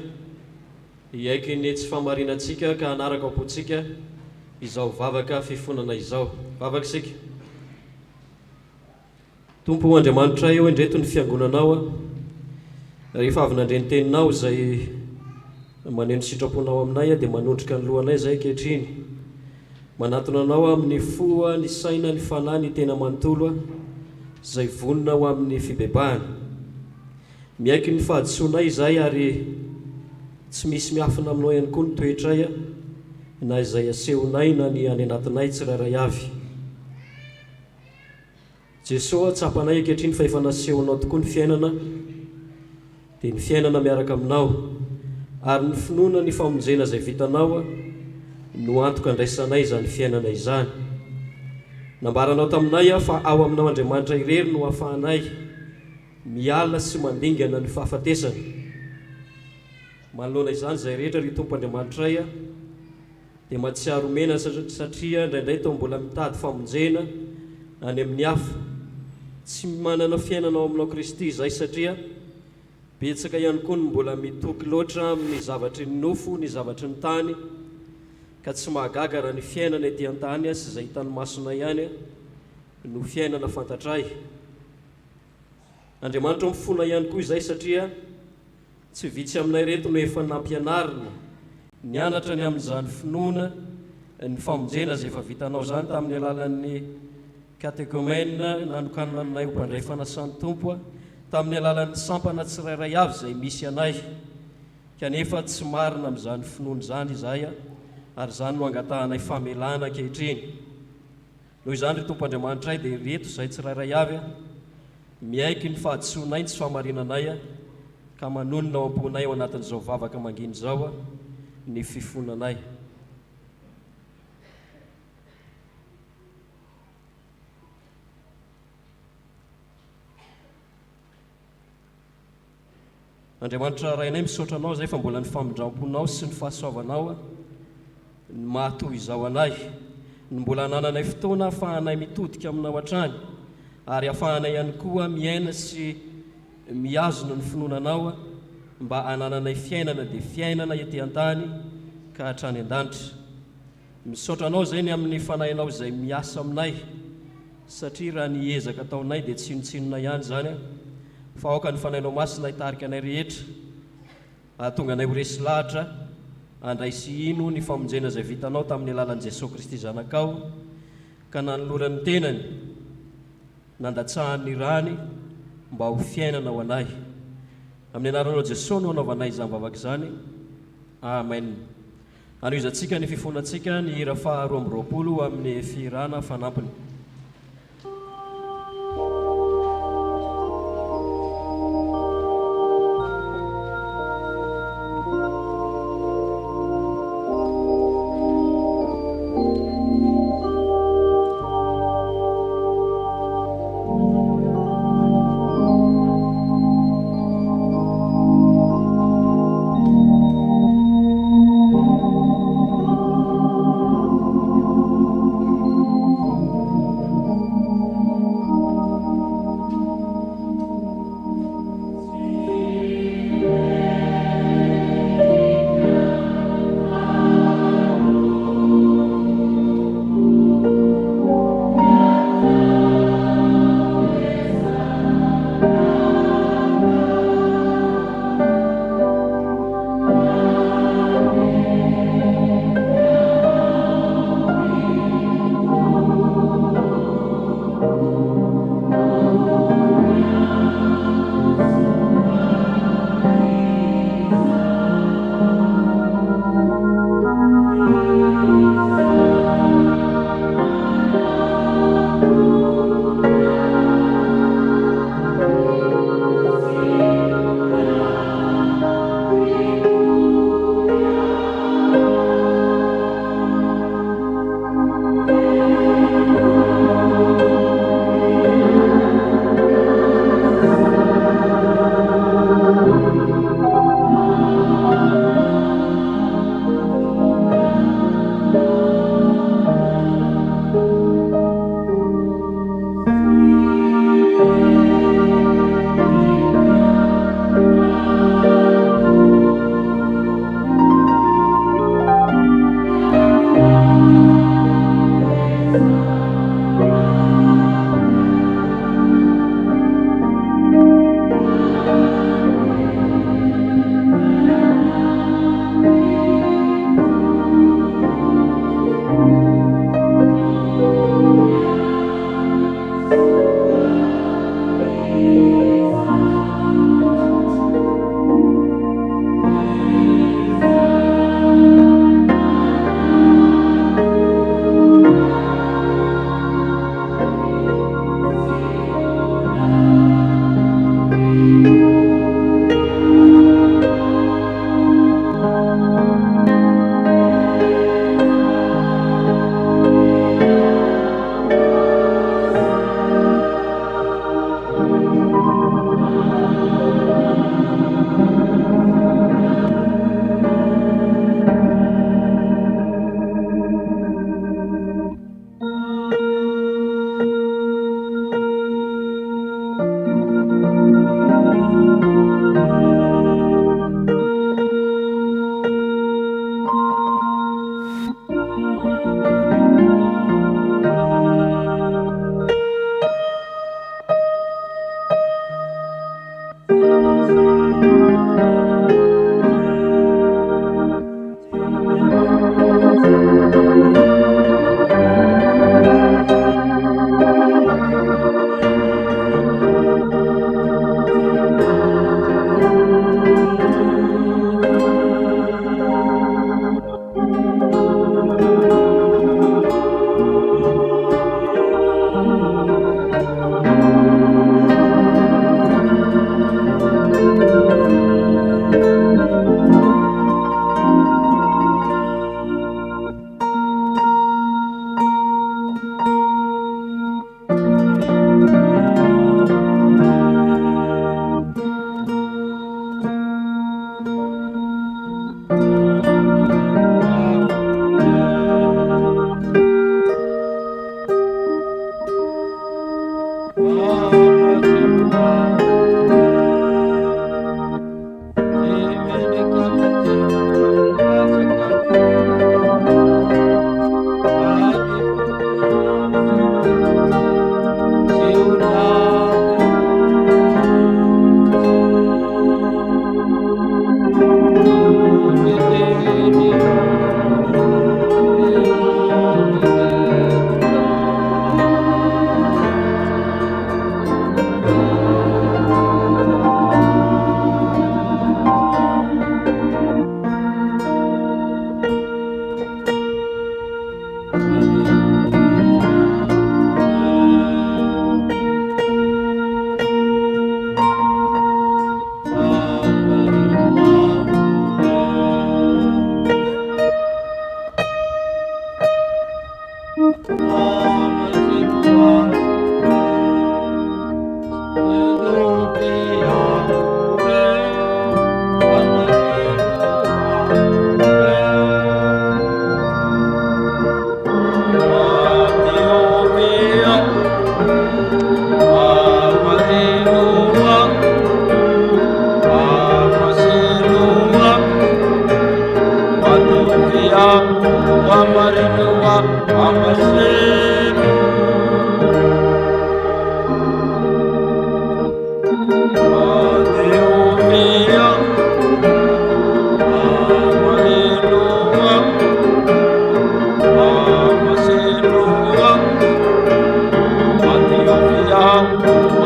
hiaiky ny tsy famarinantsika ka hanaraka apontsika izao vavaka fifonana izao. Vavaka isika. Tompo Andriamanitra eo indreto ny fiangonanao rehefa avy nandreny teninao izay maneno sitraponao aminay dia manondrika ny lohanay izay ankehitriny. Manatona anao amin'ny fo, ny saina, ny fanahy, ny tena manontolo izay vonona ho amin'ny fibebahana. Miaiky ny fahadisoanay izay ary tsy misy miafina aminao ihany koa ny toetray na izay asehonay na ny any anatinay tsirairay avy. Jesosy tsapanay ankehitriny fa efa nasehonao tokoa ny fiainana dia ny fiainana miaraka aminao ary ny finoana ny famonjena izay vitanao no antoka andraisanay izany fiainana izany. Nambaranao taminay fa ao aminao Andriamanitra irery no hafahanay miala sy mandingana ny fahafatesana. Manoloana izany izay rehetra ry Tompo Andriamanitray dia mahatsiaro mena satria indraindray tao mbola mitady famonjena any amin'ny hafa tsy manana fiainanao aminao Kristy izay satria betsaka ihany koa ny mbola mitoky loatra amin'ny zavatry ny nofo ny zavatry ny tany ka tsy mahagaga raha ny fiainana ety an-tany sy izay hitany masona ihany no fiainana fantatray. Andriamanitra mifona ihany koa izay satria tsy vitsy aminay reto no efa nampianarina nianatra ny amin'izany finoana ny famonjena izay efa vitanao zany tamin'ny alalan'ny katekômena nanokanana aminay ho mpandray fanasany Tompo tamin'ny alalan'ny sampana tsirairay avy izay misy anay kanefa tsy marina amin'izany finoana izany izahay ary izany no angatahanay famelana ankehitriny. Noho izany ry Tompo Andriamanitra dia reto izay tsirairay avy miaiky ny fahadisoanay ny tsy fahamarinanay ka manonona ao am-ponay ao anatin'izao vavaka manginy izao ny fifonanay. Andriamanitra rainay misaotra anao zay fa mbola ny famindram-ponao sy ny fahasoavanao ny mahatoy izao anay, ny mbola nananay fotoana ahafahanay mitodika aminao hatrany ary ahafahanay ihany koa miaina sy miazona ny finoananao mba anananay fiainana dia fiainana ety an-tany ka hatrany an-danitra. Misaotra anao zay ny amin'ny fanahinao izay miasa aminay satria raha niezaka ataonay dia tsinotsinona ihany zany fa aoka ny fanahinao masina hitarika anay rehetra ahatonga anay ho resy lahatra andray sy ino ny famonjena izay vitanao tamin'ny alalan'i Jesosy Kristy zanakao ka nanolorany tenany nandatsahany rany mba ho fiainana ho anay. Amin'ny anaranao Jesosy no anaovanay izany vavaka izany. Amen. Anoizantsika ny fifonantsika ny hira faha 12 amin'ny firana fanampiny.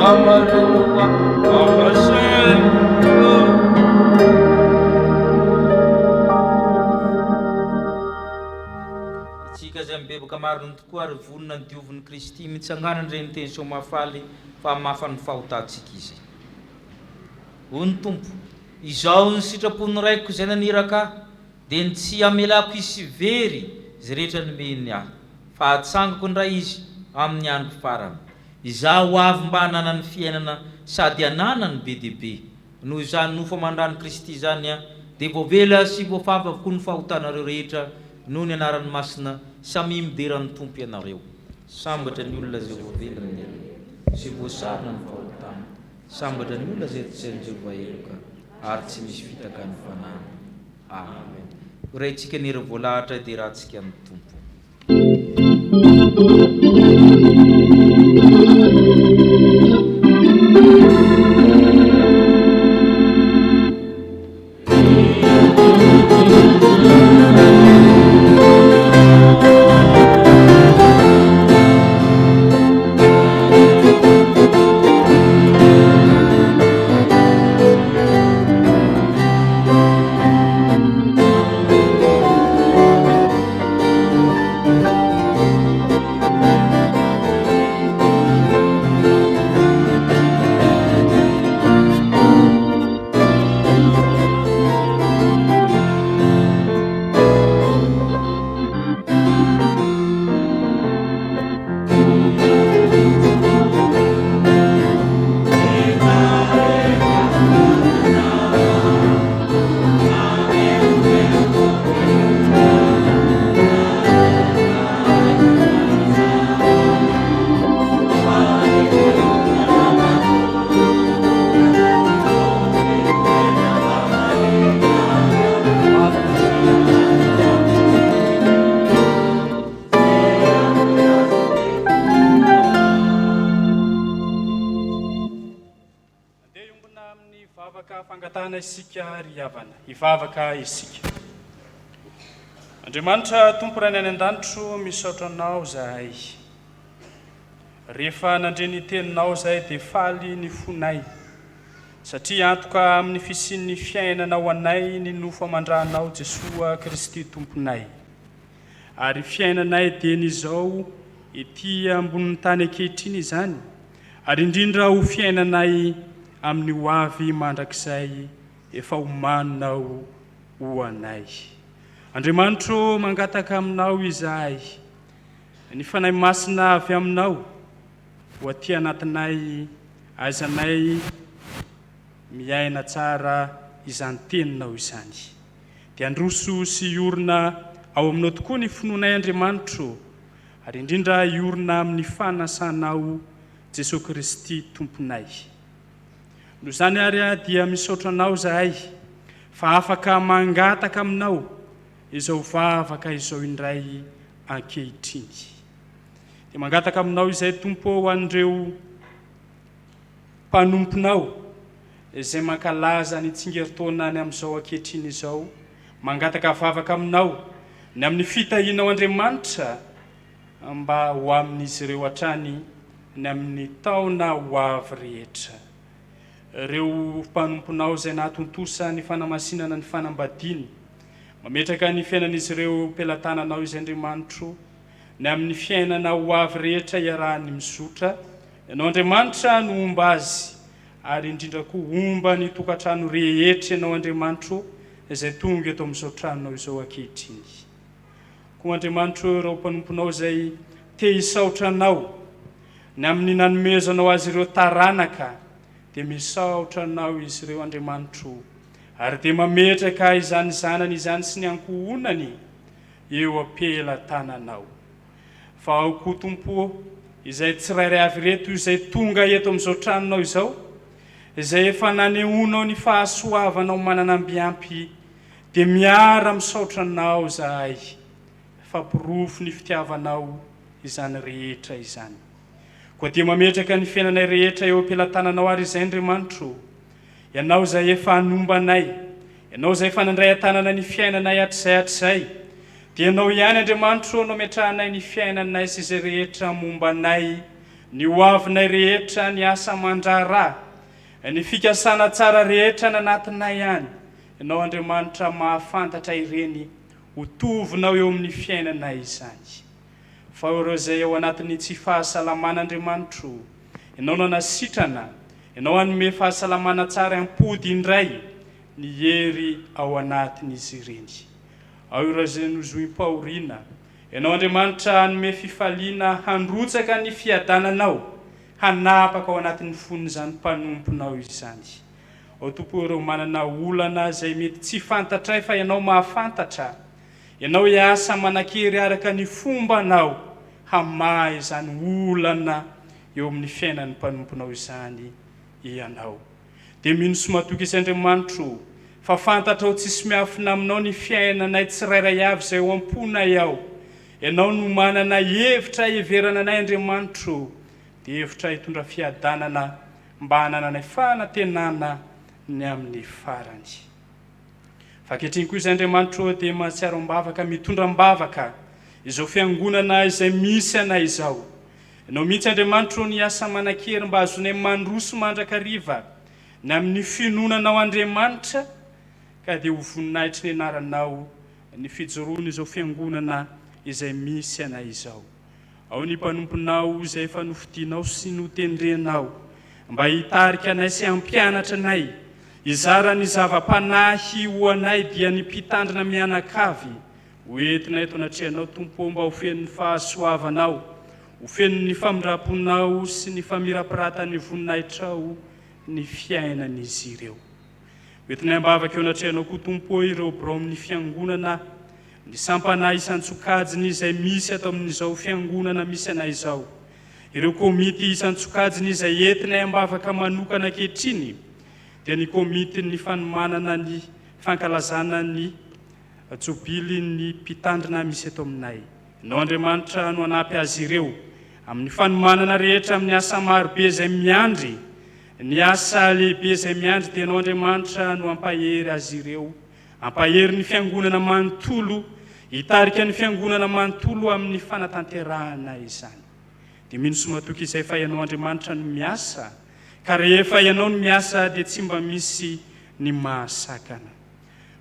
amarenoa amaseno itsika zay mibebaka mariny tokoa ary vonona ny dioviny Kristy mitsanganany reny teny somafaly fa mafany fahotantsika izy hony tompo izao ny sitrapony raiko zay naniraka dia ny tsy amelako isy very zay rehetra nomeny aho fa atsangako ndray izy amin'ny andro farany izaho avy mba hanana ny fiainana sady hanana ny be dehibe noho izany nofo mandrany Kristy zany a dia voavela sy voafavako ny fahotanareo rehetra noho ny anaran'ny masina samy mideran'ny tompo ianareo sambatra ny olona zay voavela ny sy voasarina ny fahotana sambatra ny olona zay tsainy Jehova eloka ary tsy misy fitaka ny fanahy amen raintsika nira voalahatra dia rahantsika ny tompo isika ry havana hivavaka isika Andriamanitra tompo ray any an-danitro misaotra anao zahay rehefa nandreny teninao zahay dia faly ny fonay satria antoka amin'ny fisin'ny fiainanao anay ny nofo amandranao Jesoa Kristy tomponay ary fiainanay dia n'izao ety ambonin'ny tany ankehitriny izany ary indrindra ho fiainanay amin'ny ho avy mandrakizay efa homaninao ho anay Andriamanitro mangataka aminao izahay ny fanahy masina avy aminao ho aty anatinay aizanay miaina tsara izany teninao izany dia androso sy iorina ao aminao tokoa ny finoanay Andriamanitro ary indrindra iorina amin'ny fanasanao Jesoa Kristy tomponay noho izany ary dia misaotra anao zahay fa afaka mangataka aminao izao vavaka izao indray ankehitriny dia mangataka aminao izay tompo ho an'ireo mpanomponao izay mankalaza ny tsingeritaona ny amin'izao ankehitriny izao mangataka vavaka aminao ny amin'ny fitahianao Andriamanitra mba ho amin'izy ireo hatrany ny amin'ny taona ho avy rehetra ireo mpanomponao izay nahatontosa ny fanamasinana ny fanambadiany mametraka ny fiainan'izy ireo pelatananao izay Andriamanitro ny amin'ny fiainana ho avy rehetra iarahany mizotra ianao Andriamanitra no omba azy ary indrindra koa omba ny tokantrano rehetra ianao Andriamanitro izay tonga eto amin'izao tranonao izao ankehitriny koa Andriamanitro ireo mpanomponao izay te hisaotra anao ny amin'ny nanomezanao azy ireo taranaka dia misaotra anao izy ireo Andriamanitro ary dia mametraka izany zanany izany sy ny ankohonany eo am-pelatananao fa ao koa tompo izay tsirairay avy reto izay tonga eto amin'izao tranonao izao izay efa nanehoanao ny fahasoavanao mananambiampy dia miara misaotra anao zahay fampirofo ny fitiavanao izany rehetra izany koa dia mametraka ny fiainanay rehetra eo am-pelatananao ary izay Andriamanitro ianao izay efa hanombanay ianao izay efa nandray an-tanana ny fiainanay hatr'izay dia ianao ihany Andriamanitro no metrahanay ny fiainanay sy izay rehetra mombanay ny hoavinay rehetra ny asa mandrara, ny fikasana tsara rehetra nanatinay ihany. Ianao Andriamanitra mahafantatra ireny ho tovinao eo amin'ny fiainanay izany. Fa ireo izay ao anatin'ny tsy fahasalamana Andriamanitra, ianao nanasitrana, ianao hanome fahasalamana tsara ampody indray ny hery ao anatin'izy ireny. Ao ireo izay nozoim-pahoriana, ianao Andriamanitra hanome fifaliana handrotsaka ny fiadananao, hanapaka ao anatin'ny fon'izany mpanomponao izany. Ao Tompo, ireo manana olana izay mety tsy fantatray fa ianao mahafantatra, ianao hiasa manan-kery araka ny fombanao hamaha izany olana eo amin'ny fiainan'ny mpanomponao izany ianao. Dia mino sy matoky izy Andriamanitra fa fantatrao tsisy miafina aminao ny fiainanay tsirairay avy izay eo am-ponay ao. Ianao no manana hevitra heverana anay Andriamanitra, dia hevitra hitondra fiadanana mba hanananay fanantenana ny amin'ny farany. Fakehitriny koa izy Andriamanitra dia mahatsiaro mbavaka mitondra mbavaka izao fiangonana izay misy anay izao. Ianao mihitsy Andriamanitra ny asa manan-kery mba azonay mandroso mandrakariva ny amin'ny finonanao Andriamanitra, ka dia ho voninahitry ny anaranao ny fijoroana izao fiangonana izay misy anay izao. Ao ny mpanomponao izay efa nofidianao sy notendrenao mba hitarika anay sy hampianatra anay, izara ny zava-panahy ho anay dia ny mpitandrina mianakavy, hoentinay eto anatrehanao Tompo mba ho feno ny fahasoavanao, ho feno ny famindramponao sy ny famirapiratany voninahitrao ny fiainan'izy ireo. Hoentinay ambavaka eo anatrehanao koa Tompo ireo birao amin'ny fiangonana, ny sampanahy isan-tsokajiny izay misy atao amin'izao fiangonana misy anay izao, ireo komity isan-tsokajiny izay entinay ambavaka manokana ankehitriny, dia ny komity ny fanomanana ny fankalazana ny jobily ny mpitandrina misy eto aminay. Ianao Andriamanitra no hanampy azy ireo amin'ny fanomanana rehetra amin'ny asa marobe izay miandry, ny asa lehibe izay miandry, dia ianao Andriamanitra no hampahery azy ireo, hampahery ny fiangonana manontolo, hitarika ny fiangonana manontolo amin'ny fanatanterahana izany. Dia mino sy matoky izay fa ianao Andriamanitra no miasa, ka rehefa ianao no miasa dia tsy mba misy ny mahasakana.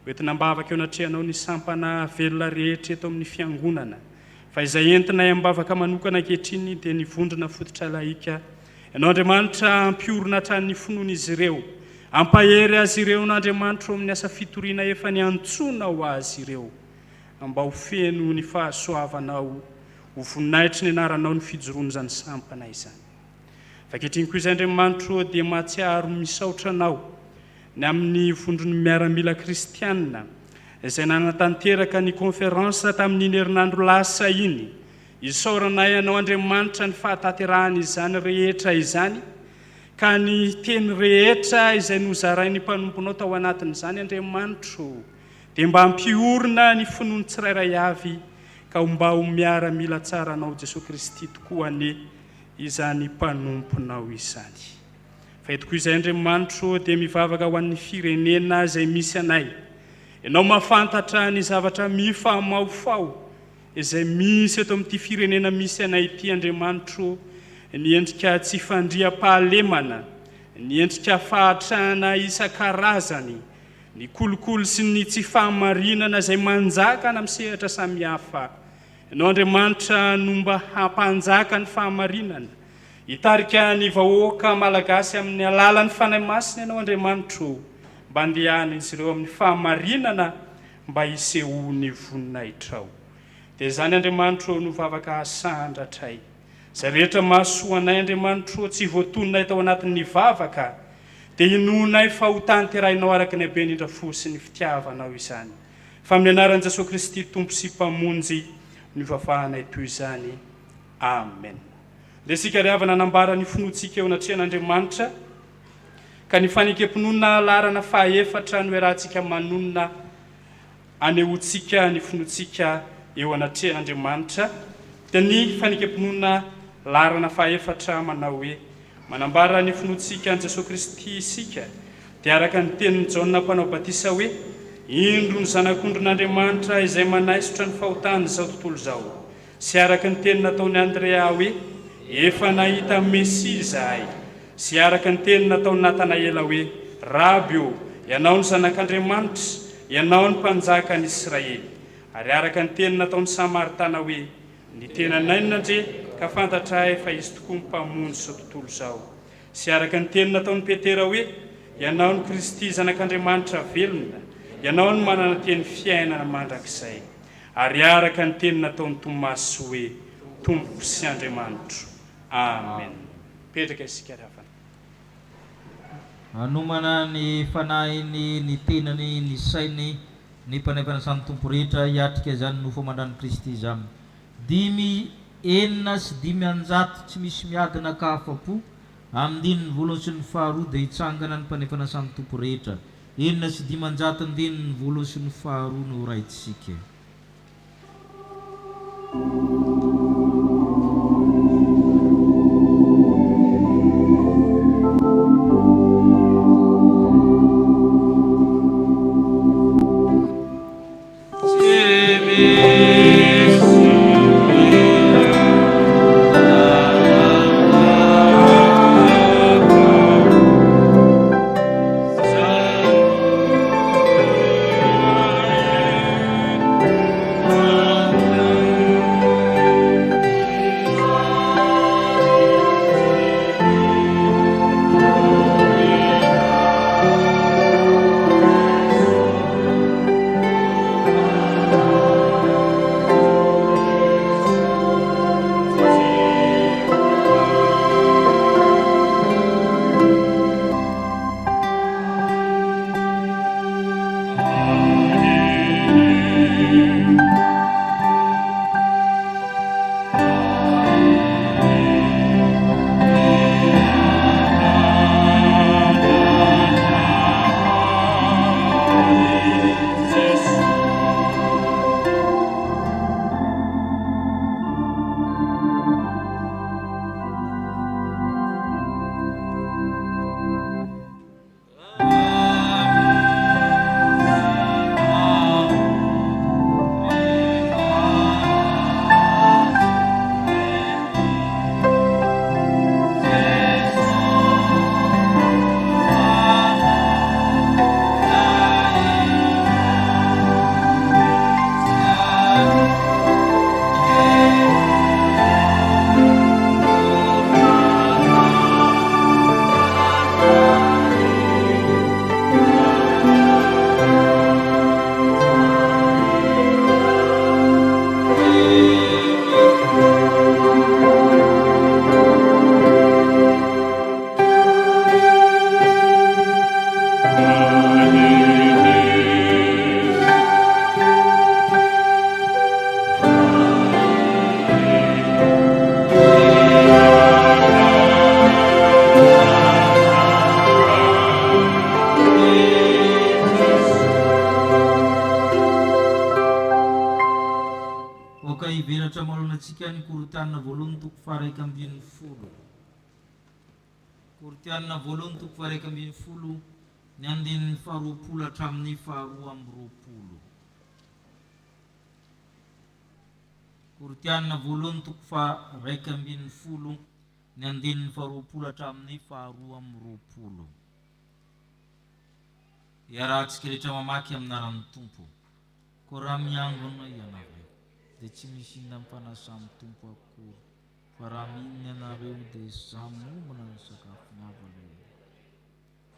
Hoentina ambavaka eo anatrehanao ny sampana velona rehetra eto amin'ny fiangonana, fa izay entinay ambavaka manokana ankehitriny dia ny vondrona fototra laika. Ianao Andriamanitra ampiorina hatrany finoana izy ireo, ampahery azy ireo n'Andriamanitra amin'ny asa fitoriana efa ny antsonao azy ireo, mba ho feno ny fahasoavanao, ho voninahitry ny anaranao ny fijoroana izany sampana izany. Fakehitriny koa izy Andriamanitra dia mahatsiaro misaotra anao ny amin'ny vondrony Miaramila kristianina izay nanatanteraka ny konferansa tamin'ny herinandro lasa iny. Isaoranay ianao Andriamanitra ny fahataterahana izany rehetra izany, ka ny teny rehetra izay nozarain'ny mpanomponao tao anatin'izany Andriamanitra, dia mba hampiorina ny finoany tsirairay avy, ka mba ho miaramila tsara anao Jesosy Kristy tokoa ane izany mpanomponao izany. Fa eto koa izay Andriamanitra dia mivavaka ho an'ny firenena izay misy anay. Ianao mahafantatra ny zavatra mifamaofao izay misy eto amin'ity firenena misy anay ity Andriamanitra, ny endrika tsy fandriam-pahalemana, ny endrika fahatrana isan-karazany, ny kolokolo sy ny tsy fahamarinana izay manjakana amin'ny sehatra samihafa. Ianao Andriamanitra no mba hampanjaka ny fahamarinana, hitarika ny vahoaka malagasy amin'ny alalan'ny fanahy masina ianao Andriamanitra, mba andehana izy ireo amin'ny fahamarinana mba hisehoany voninahitrao. Dia izany Andriamanitra no vavaka sandratray. Izay rehetra mahasoa anay Andriamanitra tsy voatononay tao anatin'ny vavaka, dia inonay fa ho tanterahinao araka ny habe indrindra fo sy ny fitiavanao izany. Fa amin'ny anaran'i Jesosy Kristy Tompo sy Mpamonjy ny vavahanay toy izany. Amen. Dia isika ry avana nanambara ny finoantsika eo anatrehan'Andriamanitra, ka ny fanekam-pinoana larana fahaefatra no iarahantsika manonona anehoantsika ny finoantsika eo anatrehan'Andriamanitra. Dia ny fanekam-pinoana larana fahaefatra manao hoe manambara ny finoantsika an' Jesosy Kristy isika, dia araka ny tenin'ny Jaona mpanao batisa hoe indro ny zanak'ondron'Andriamanitra izay manaisotra ny fahotany izao tontolo izao, sy araka ny teny nataony Andrea hoe efa nahita Mesia zahay sy araka ny teny nataony Natanaela hoe Rabi o, ianao ny zanak'Andriamanitra, ianao ny mpanjaka ny Israely. Ary araka ny teny nataony Samaritana hoe ny tenanainina ndre ka fantatrahay fa izy tokoa ny mpamono sa tontolo zao. Sy araka ny teny nataony Petera hoe ianao ny Kristy zanak'Andriamanitra velona, ianao ny manana teny fiainana mandrakizay. Ary araka ny teny nataony Tomasy hoe Tompo sy Andriamanitra. Amen. Petraka isika rafana. Hanomana ny fanahiny ny tenany ny sainy ny mpanefana samy tompo rehetra hiatrika izany nofo mandrany Kristy izany. 5,400 tsy misy miadana ka afa-po amin'ny ny voalohany sy ny faharoa dia hitsangana ny mpanefana samy tompo rehetra. 4,500 ny voalohany sy ny faharoa no raitsika. Kortiana voalohany toko faraiky ambin'ny folo ny andininy faharoapolo hatramin'ny faharoa amby roapolo. Kortiana voalohany toko faraiky ambin'ny folo ny andininy faharoapolo hatramin'ny faharoa amby roapolo. Iarahantsika rehetra mamaky amin'ny anaran'ny Tompo. Koa raha miangona ianareo dia tsy misy inona mifanasamy Tompo akory. Fa raha minny ianareo dia samomana ny sakafo nyavalo.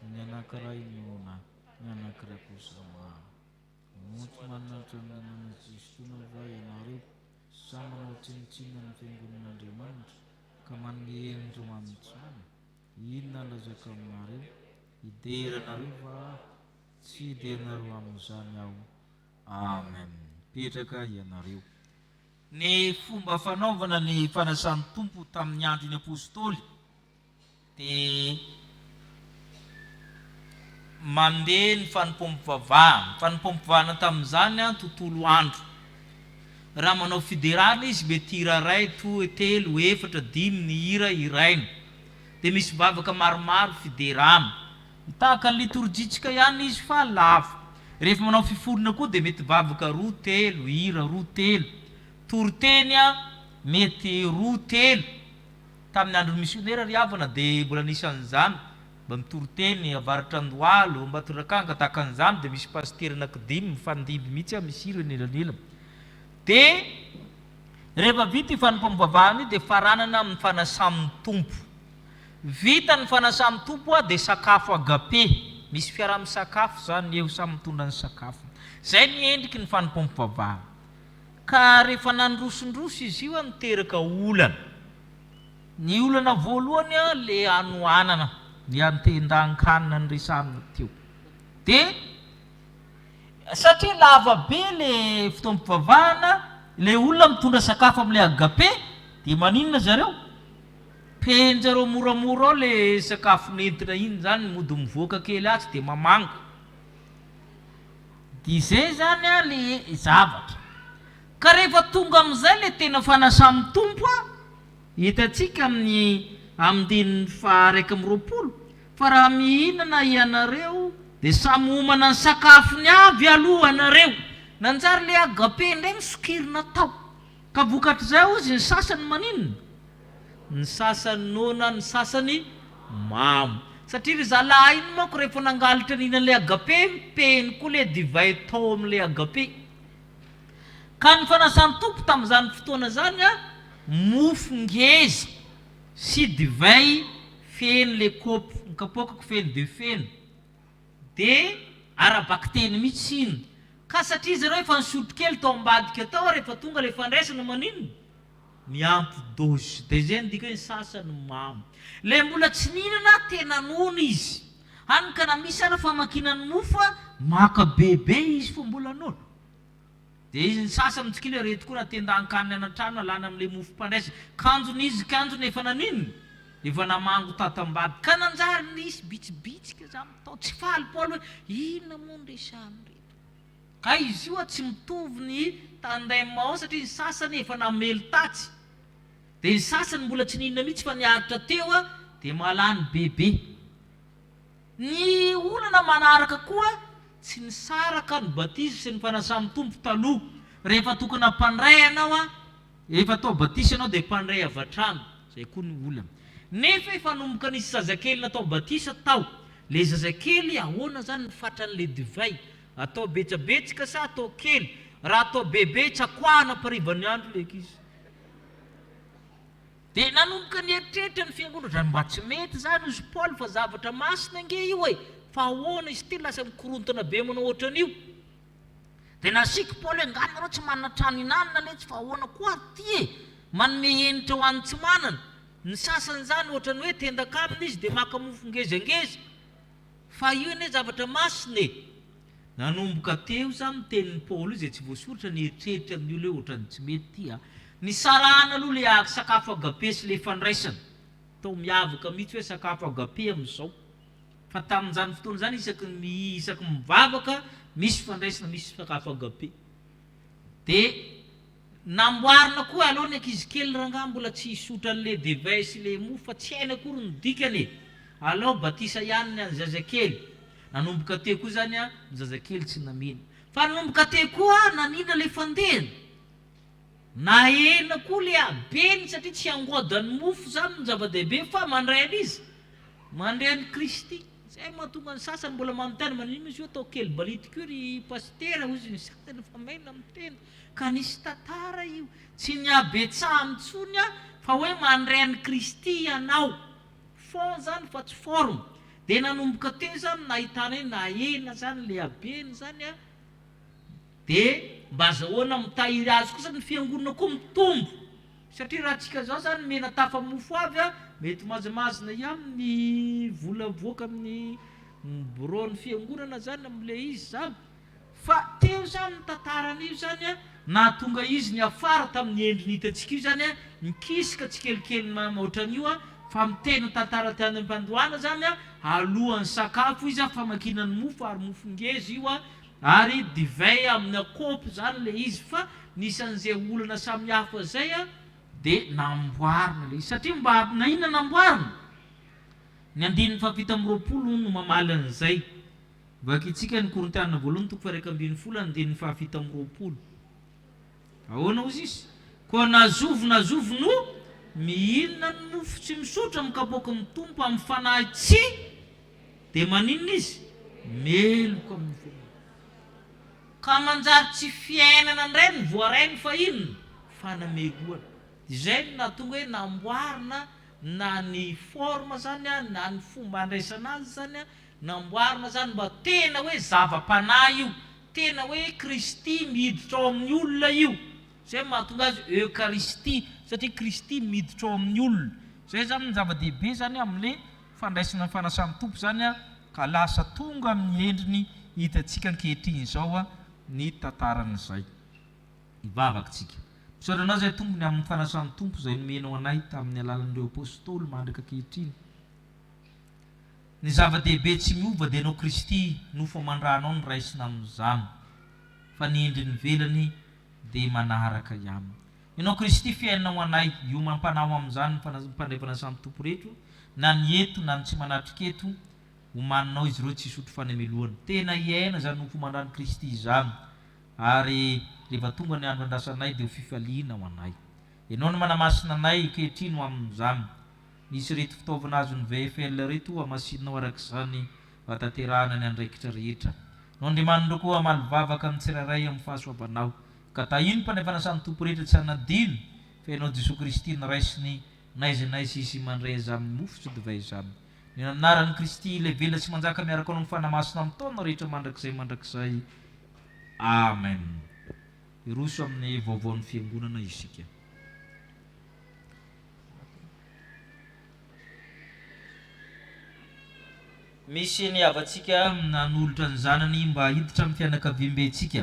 Ny anankiray nona, ny anankiray kosa maro. Moty manatra ny manasistona va ianareo sa manao tsinitsina ny Fiangonan'Andriamanitra ka manendro manitsana. Inona lazaka aminareo? Ideranareo va tsy iderinareo amin'izany aho. Amen. Petraka ianareo. Ny fomba fanaovana ny fanasan'ny Tompo tamin'ny andro ny apôstôly dia mandeha ny Fanompoam-pivavahana. Fanompoam-pivavahana tamin'izany tontolo andro. Raha manao fiderana izy mety hira ray, 2, 3, 4, 5 ny hira iraina. Dia misy vavaka maromaro fiderana. Tahaka ny liturjitsika ihany izy fa lava. Rehefa manao fiforona koa dia mety vavaka 2, 3 hira 2, 3. Torteny mety 2, 3. tamin'ny andro misionera ry havana dia mbola nisan'izany mba mitoroteny avaratra andohalo mba torakanga tahakan'izany dia misy pasitera anankidimy mifandimby mihitsy a misy ireo nelanela dia rehefa vita Fanompoam-pivavahana dia faranana amin'ny fanasamin'ny tompo vita ny fanasamin'ny tompo a dia sakafo agape misy fiaraha-misakafo zany eo samy mitondra ny sakafo zay ny endriky ny Fanompoam-pivavahana ka rehefa nandrosondroso izy io a niteraka olana ny olana voalohany a le anoanana ny antendan-kanina ny resamina teo dia satria lava be le fotoam-pivavahana le olona mitondra sakafo amin'le agape dia maninona zareo penjareo moramora ao le sakafo nentina iny zany mody mivoaka kely azy dia mamanga dia zay zany a le zavatra ka rehefa tonga amin'izay le tena fanasamin'ny tompo a hitantsika amin'ny faha 120 fa raha mihinana ianareo dia samy homana ny sakafony avy aloha anareo nanjary le agape ndray sokirina tao ka vokatra zay ozy ny sasany maninona ny sasany nona ny sasany mamo satria ry zalahy iny manko rehefa nangalitra nihinan'le agape mipeny koa le divay tao amin'le agape ka ny fanasan'ny tompo tamin'izany fotoana zany a mofo ngeza sy divay feno le kopy mikapokako feno dia feno dia ara-bakteny mihitsy iny ka satria zareo efa nisotro kely tao ambadika tao rehefa tonga le fandraisana maninona miampy dozy dia zay ndika hoe ny sasany mamo le mbola tsy nihinana tena nono izy hany ka na misy ara famakinany mofo a maka bebe izy fa mbola nono dia izy ny sasany tsikile reto koa natendan-kanina anatrano alana amin'le mofo mpandraisana kanjony izy kanjony efa naninona efa namango tatambady ka nanjary nisy bitsibitsika za mitao tsy faly paoly hoe inona moa nresany reto ka izy io a tsy mitovy ny tandemao satria ny sasany efa namely tatsy dia ny sasany mbola tsy nihinana mihitsy fa niaritra teo a dia malany bebe ny olana manaraka koa tsy nisaraka ny batisa sy ny fanasamin'ny tompo taloha rehefa tokana mpandray anao a efa atao batisa anao dia mpandray avatrano zay koa ny olana nefa efa nomboka nisy zazakely natao batisa tao le zazakely ahoana zany ny fatran'le divay atao betsabetsika sa atao kely raha atao bebe tsakoahana parivan'ny andro leky izy dia nanomboka nieritreritra ny fiangonana raha mba tsy mety zany izy paoly fa zavatra masina nge io e fa ahoana izy ty lasa mikorontana be manao ohatran'io dia nasika paoly hoe ngany nareo tsy manana trano inanina le tsy fa ahoana koa ty e manome enitra ho an'ny tsy manana ny sasany zany ohatrany hoe tendakamina izy dia maka mofo ngezangeza fa io ane zavatra masina e nanomboka teo zany tenin'ny paoly io zay tsy voasoratra nieritreritra amin'ny olo hoe ohatrany tsy mety ty a ny sarana aloha le sakafo agape sy le fandraisana tao miavaka mihitsy hoe sakafo agape amin'izao fa tamin'izany fotoana zany isaky mivavaka misy fandraisana misy sakafo agape dia namboarina koa aloha ny ankizy kely rangah mbola tsy hisotra an'le divay sy le mofo fa tsy hainy akory ny dikany alao batisa ihany ny zazakely nanomboka teo koa zany a ny zazakely tsy namena fa nanomboka teo koa nanina le fandehana na ena koa le abeny satria tsy angodany mofo zany ny zava-dehibe fa mandray an'izy mandray an'i Kristy zay mahatonga ny sasany mbola manontany manino izy io atao kely balitiko ry pastera ozy ny sasany fa maina mitenda ka nisy tantara io tsy niabetsaha amintsony a fa hoe mandray an'i Kristy ianao fond zany fa tsy forme dia nanomboka teo zany nahitana hoe na ena zany le abeny zany a dia mba azahoana mitahiry azy kosa ny fiangonana koa mitombo satria raha antsika zao zany mena tafamofo avy a mety mazamazina ihany ny vola voaka amin'ny bureau ny fiangonana zany amin'le izy zany fa teo zany ny tantaran'io zany a na tonga izy ny afara tamin'ny endriny hitantsika io zany a nikisika tsikelikely ohatran'io a fa mitena tantara ty any am-pandohana zany a alohan'ny sakafo izy a famakinany mofo ary mofo ngezy io a ary divay amin'ny akopy zany le izy fa nisan'izay olana samihafa zay a dia namboarina le izy satria mba na inona namboarina ny andininy fafita amin'ny 20 no mamaly an'izay vakitsika ny Korintiana voalohany toko faha 2 andininy fafita amin'ny 20 ahoana ozy izy koa nazovo no mihinana ny mofo tsy misotra mikapoaka amin'ny tompo amin'ny fanahy tsy dia maninona izy meloko amin'ny voa ka manjary tsy fiainana indray ny voarainy fa inona fanamegoana izay no nahatonga hoe namboarina na ny forme zany a na ny fomba andraisana azy zany a namboarina zany mba tena hoe zava-panahy io tena hoe Kristy miditra ao amin'ny olona io zay mahatonga azy eukaristia satria Kristy miditra ao amin'ny olona zay zany ny zava-dehibe zany amin'le fandraisana ny fanasan'ny tompo zany a ka lasa tonga amin'ny endriny hitantsika ankehitriny izao a ny tantaran'izay ivavaka tsika misaotra zay tombony amin'ny fanasan'ny tompo zay nomenao anay tamin'ny alalan'ireo apôstôly mandraka ankehitriny ny zava-dehibe tsy miova dia anao Kristy no famandranao ny raisina amin'izany fa ny endriny velany dia manaraka ihany ianao Kristy fiainao anay io mampanaho amin'izany mpandray fanasan'ny tompo rehetra na ny eto na ny tsy manatrika eto homaninao izy ireo tsy hisotro fanameloana tena iaina zany no fomandran'ny Kristy izany ary rehefa tonga ny andro andrasanay dia ho fifaliana ho anay ianao no manamasina anay ankehitriny ho amin'izany nisy reto fitaovana azo ny VFL reto amasinao arak'izany vatanterahana ny andraikitra rehetra no andriamanindreo koa amalivavaka amin'ny tsirairay amin'ny fahasoavanao ka tahino mpanday fanasan'ny tompo rehetra tsy hanadino fa ianao Jesosy Kristy ny raisiny naiza naiza izy mandray azy amin'ny mofo tsy divay izany ny anaran'ny Kristy ilay vela tsy manjaka miaraka anao mifanamasina amin'ny taona rehetra mandrakizay amen iroso amin'ny vaovaon'ny fiangonana isika misy ny avatsika nanolotra ny zanany mba hiditra amin'ny fianakaviam-bentsika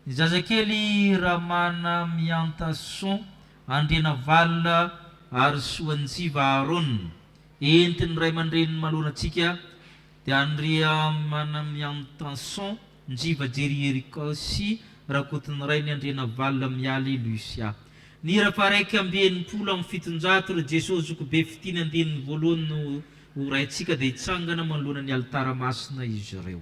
ny zazakely Ramana Miantason Andriana Valina ary Soanjiva Aron entiny ray aman-dreniny malonatsika dia Andriana Miantason Njiva Jerierikosy rakotiny ray ny Andriana Valina Mialy Lucia ny rafaraiky ambienimpolo amin'ny fitonjato ry Jesosy zokobe fitiny andinin'ny voalohany no ho raintsika dia hitsangana manoloana ny alitara masina izy ireo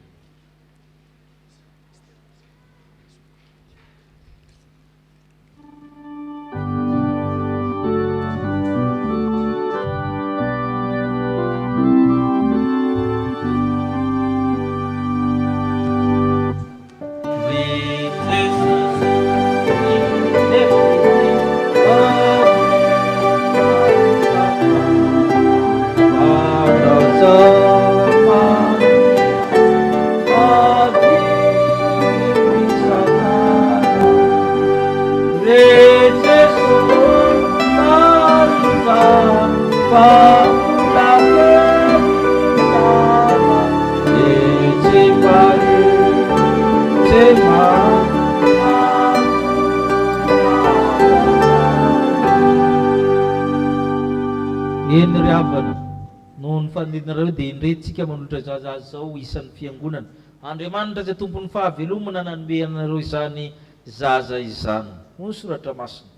fanidinareo dia indretytsika manolotra zaza azy zao isan'ny fiangonana Andriamanitra zay tompon'ny fahavelomana nanome anareo izany zaza izany hoy ny soratra masina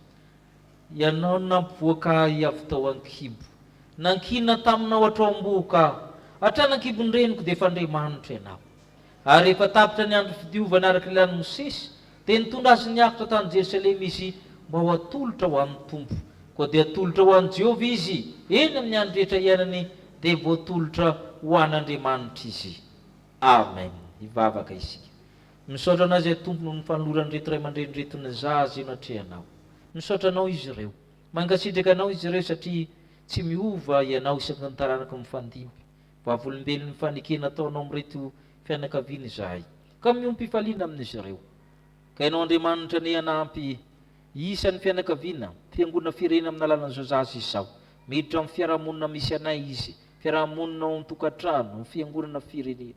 ianao nampivoaka avy tao an-kibo nankina taminao hatrao-am-boka hatrana-kibo ny reniko dia efa Andriamanitra ianao ary efa tapitra ny andro fidiovana araka ilany Mosesy dia nitondra azy niakatra tany Jerusalema izy mba ho atolotra ho an'ny tompo koa dia atolotra ho an'i Jehovah izy eny amin'ny andro rehetra iainany dia voatolotra ho an'Andriamanitra izy amen ivavaka isika misaotra anao izay tompo no fanolorany reto ray aman-dreny reto ny zaza io natrehanao misaotra anao izy ireo mangasitraka anao izy ireo satria tsy miova ianao isaky ny taranaka mifandimby vavolombelon'ny fanekena ataonao amin'reto fianakaviana izahay ka miompifaliana amin'izy ireo ka ianao Andriamanitra ny hanampy isan'ny fianakaviana fiangonana firenena amin'ny alalan'izao zaza izao miditra amin'ny fiarahamonina misy anay izy fiarahamonina ao amin'ny-tokantrano fiangonana firenena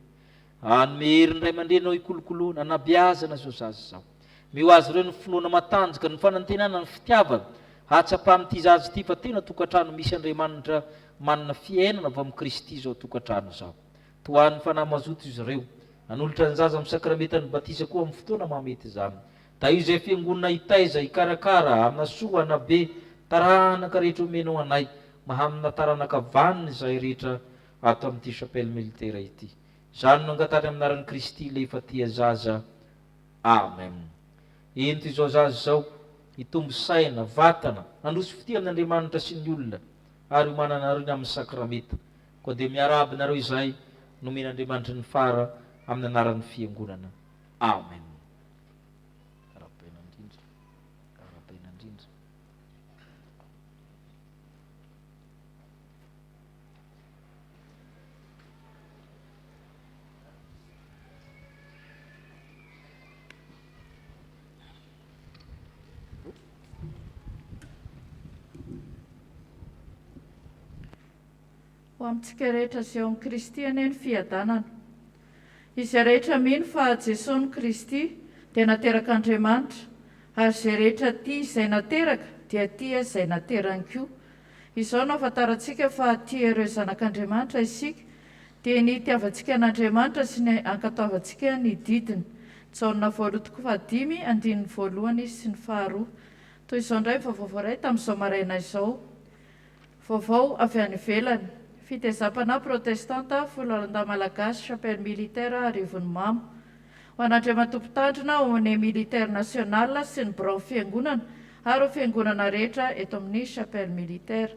anome heriny ray aman-drenao ikolokoloana anabeazana zao zaza izao mio azy ireo ny finoana matanjaka ny fanantenana ny fitiavana hatsapa amin'ity zaza ity fa tena tokantrano misy Andriamanitra manana fiainana avy amin'ny Kristy zao tokantrano zao toan'ny fanahy mazoto izy ireo anolotra ny zaza amin'ny sakramentany batisa koa amin'ny fotoana mamety izany da io izay fiangonana hitaiza hikarakara amina soa anabe taranaka rehetra omenao anay mahamina taranaka vanina izay rehetra ato amin'ity chapelle militaire ity izany no angatany amin'ny anaran'i Kristy le efa tia zaza amen ento izao zaza izao hitombo saina vatana nandroso fity amin'Andriamanitra sy ny olona ary homananareo ny amin'ny sakramenta koa dia miarabinareo izay nomen'Andriamanitra ny fara amin'ny anaran'ny fiangonana. Amen. Ho amintsika rehetra izay eo amin'ny Kristy anie ny fiadanana. Izay rehetra mino fa Jesosy Kristy dia nateraka Andriamanitra, ary izay rehetra tia izay nateraka dia tia izay naterany koa. Izao no ahafantarantsika fa tia ireo zanak'Andriamanitra isika dia ny itiavantsika an'Andriamanitra sy ny ankataovantsika ny didiny. Jaona 2:5 sy ny 2. Toy izao indray vaovao iray tamin'izao maraina izao. Vaovao avy any ivelany. Fitaizam-panahy Protestanta, Foloalindahy Malagasy, chapelle militaire Arivon'ny Mamo. Ho an'Andriamanitra tompon-tandrina ao amin'ny militaire national sy ny birao fiangonana ary fiangonana rehetra eto amin'ny chapelle militaire.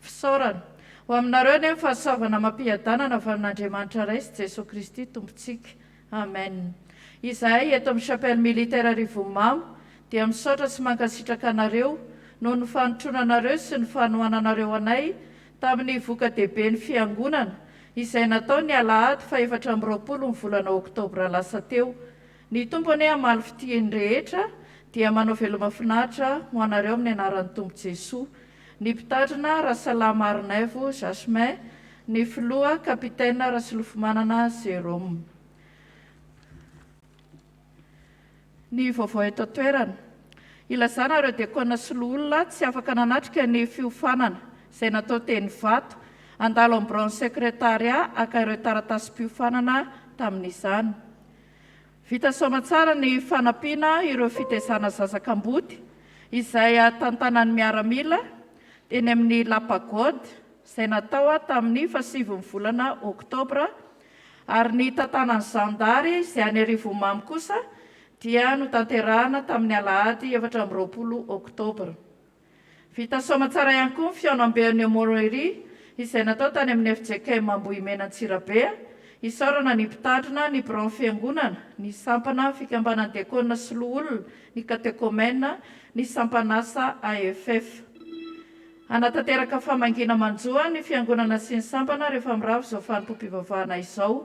Fisaorana. Ho aminareo ny fahasoavana mampiadanana avy amin'Andriamanitra ray sy Jesosy Kristy tompontsika. Amen. Izahay eto amin'ny chapelle militaire Arivon'ny Mamo dia misaotra sy mankasitraka anareo noho ny fanotronanareo sy ny fanohananareo anay tamin'ny voka-dehibe ny fiangonana izay natao ny alahady fa 4 ny volana oktobra lasa teo. Ny tompony hamaly fitiany rehetra dia manao veloma finaritra ho anareo amin'ny anaran'ny Tompo Jesosy. Ny mpitandrina Rasalama Arnaivo Jasmin, ny filoha kapitaina Rasilofomanana Jérôme. Ny vaovao eto an-toerana. Ilazana ireo diakona sy loholona tsy afaka nanatrika ny fiofanana izay natao teny vato, andalo amin'ny branche secrétariat aka ireo taratasy-piofanana tamin'izany. Vita soamantsara ny fanampiana ireo fitaizana zazakamboty izay tantanan'ny Miaramila eny amin'ny Lapagode izay natao tamin'ny 7 volana oktobra, ary ny tantanan'ny Zandary izay any Arivon'ny Mamo kosa dia notanterahana tamin'ny alahady 4 oktobra. Vita soamantsara ihany koa ny fianambean'ny Morery izay natao tany amin'ny FJK Mambohimenan-Tsirabe, isaorana ny mpitandrina ny birao fiangonana, ny sampana fikambanan'ny diakona sy loholona, ny katekômena, ny sampanasa AFF. Anatanteraka famangina manjoa ny fiangonana sy ny sampana rehefa miravo izao Fanompoam-pivavahana izao,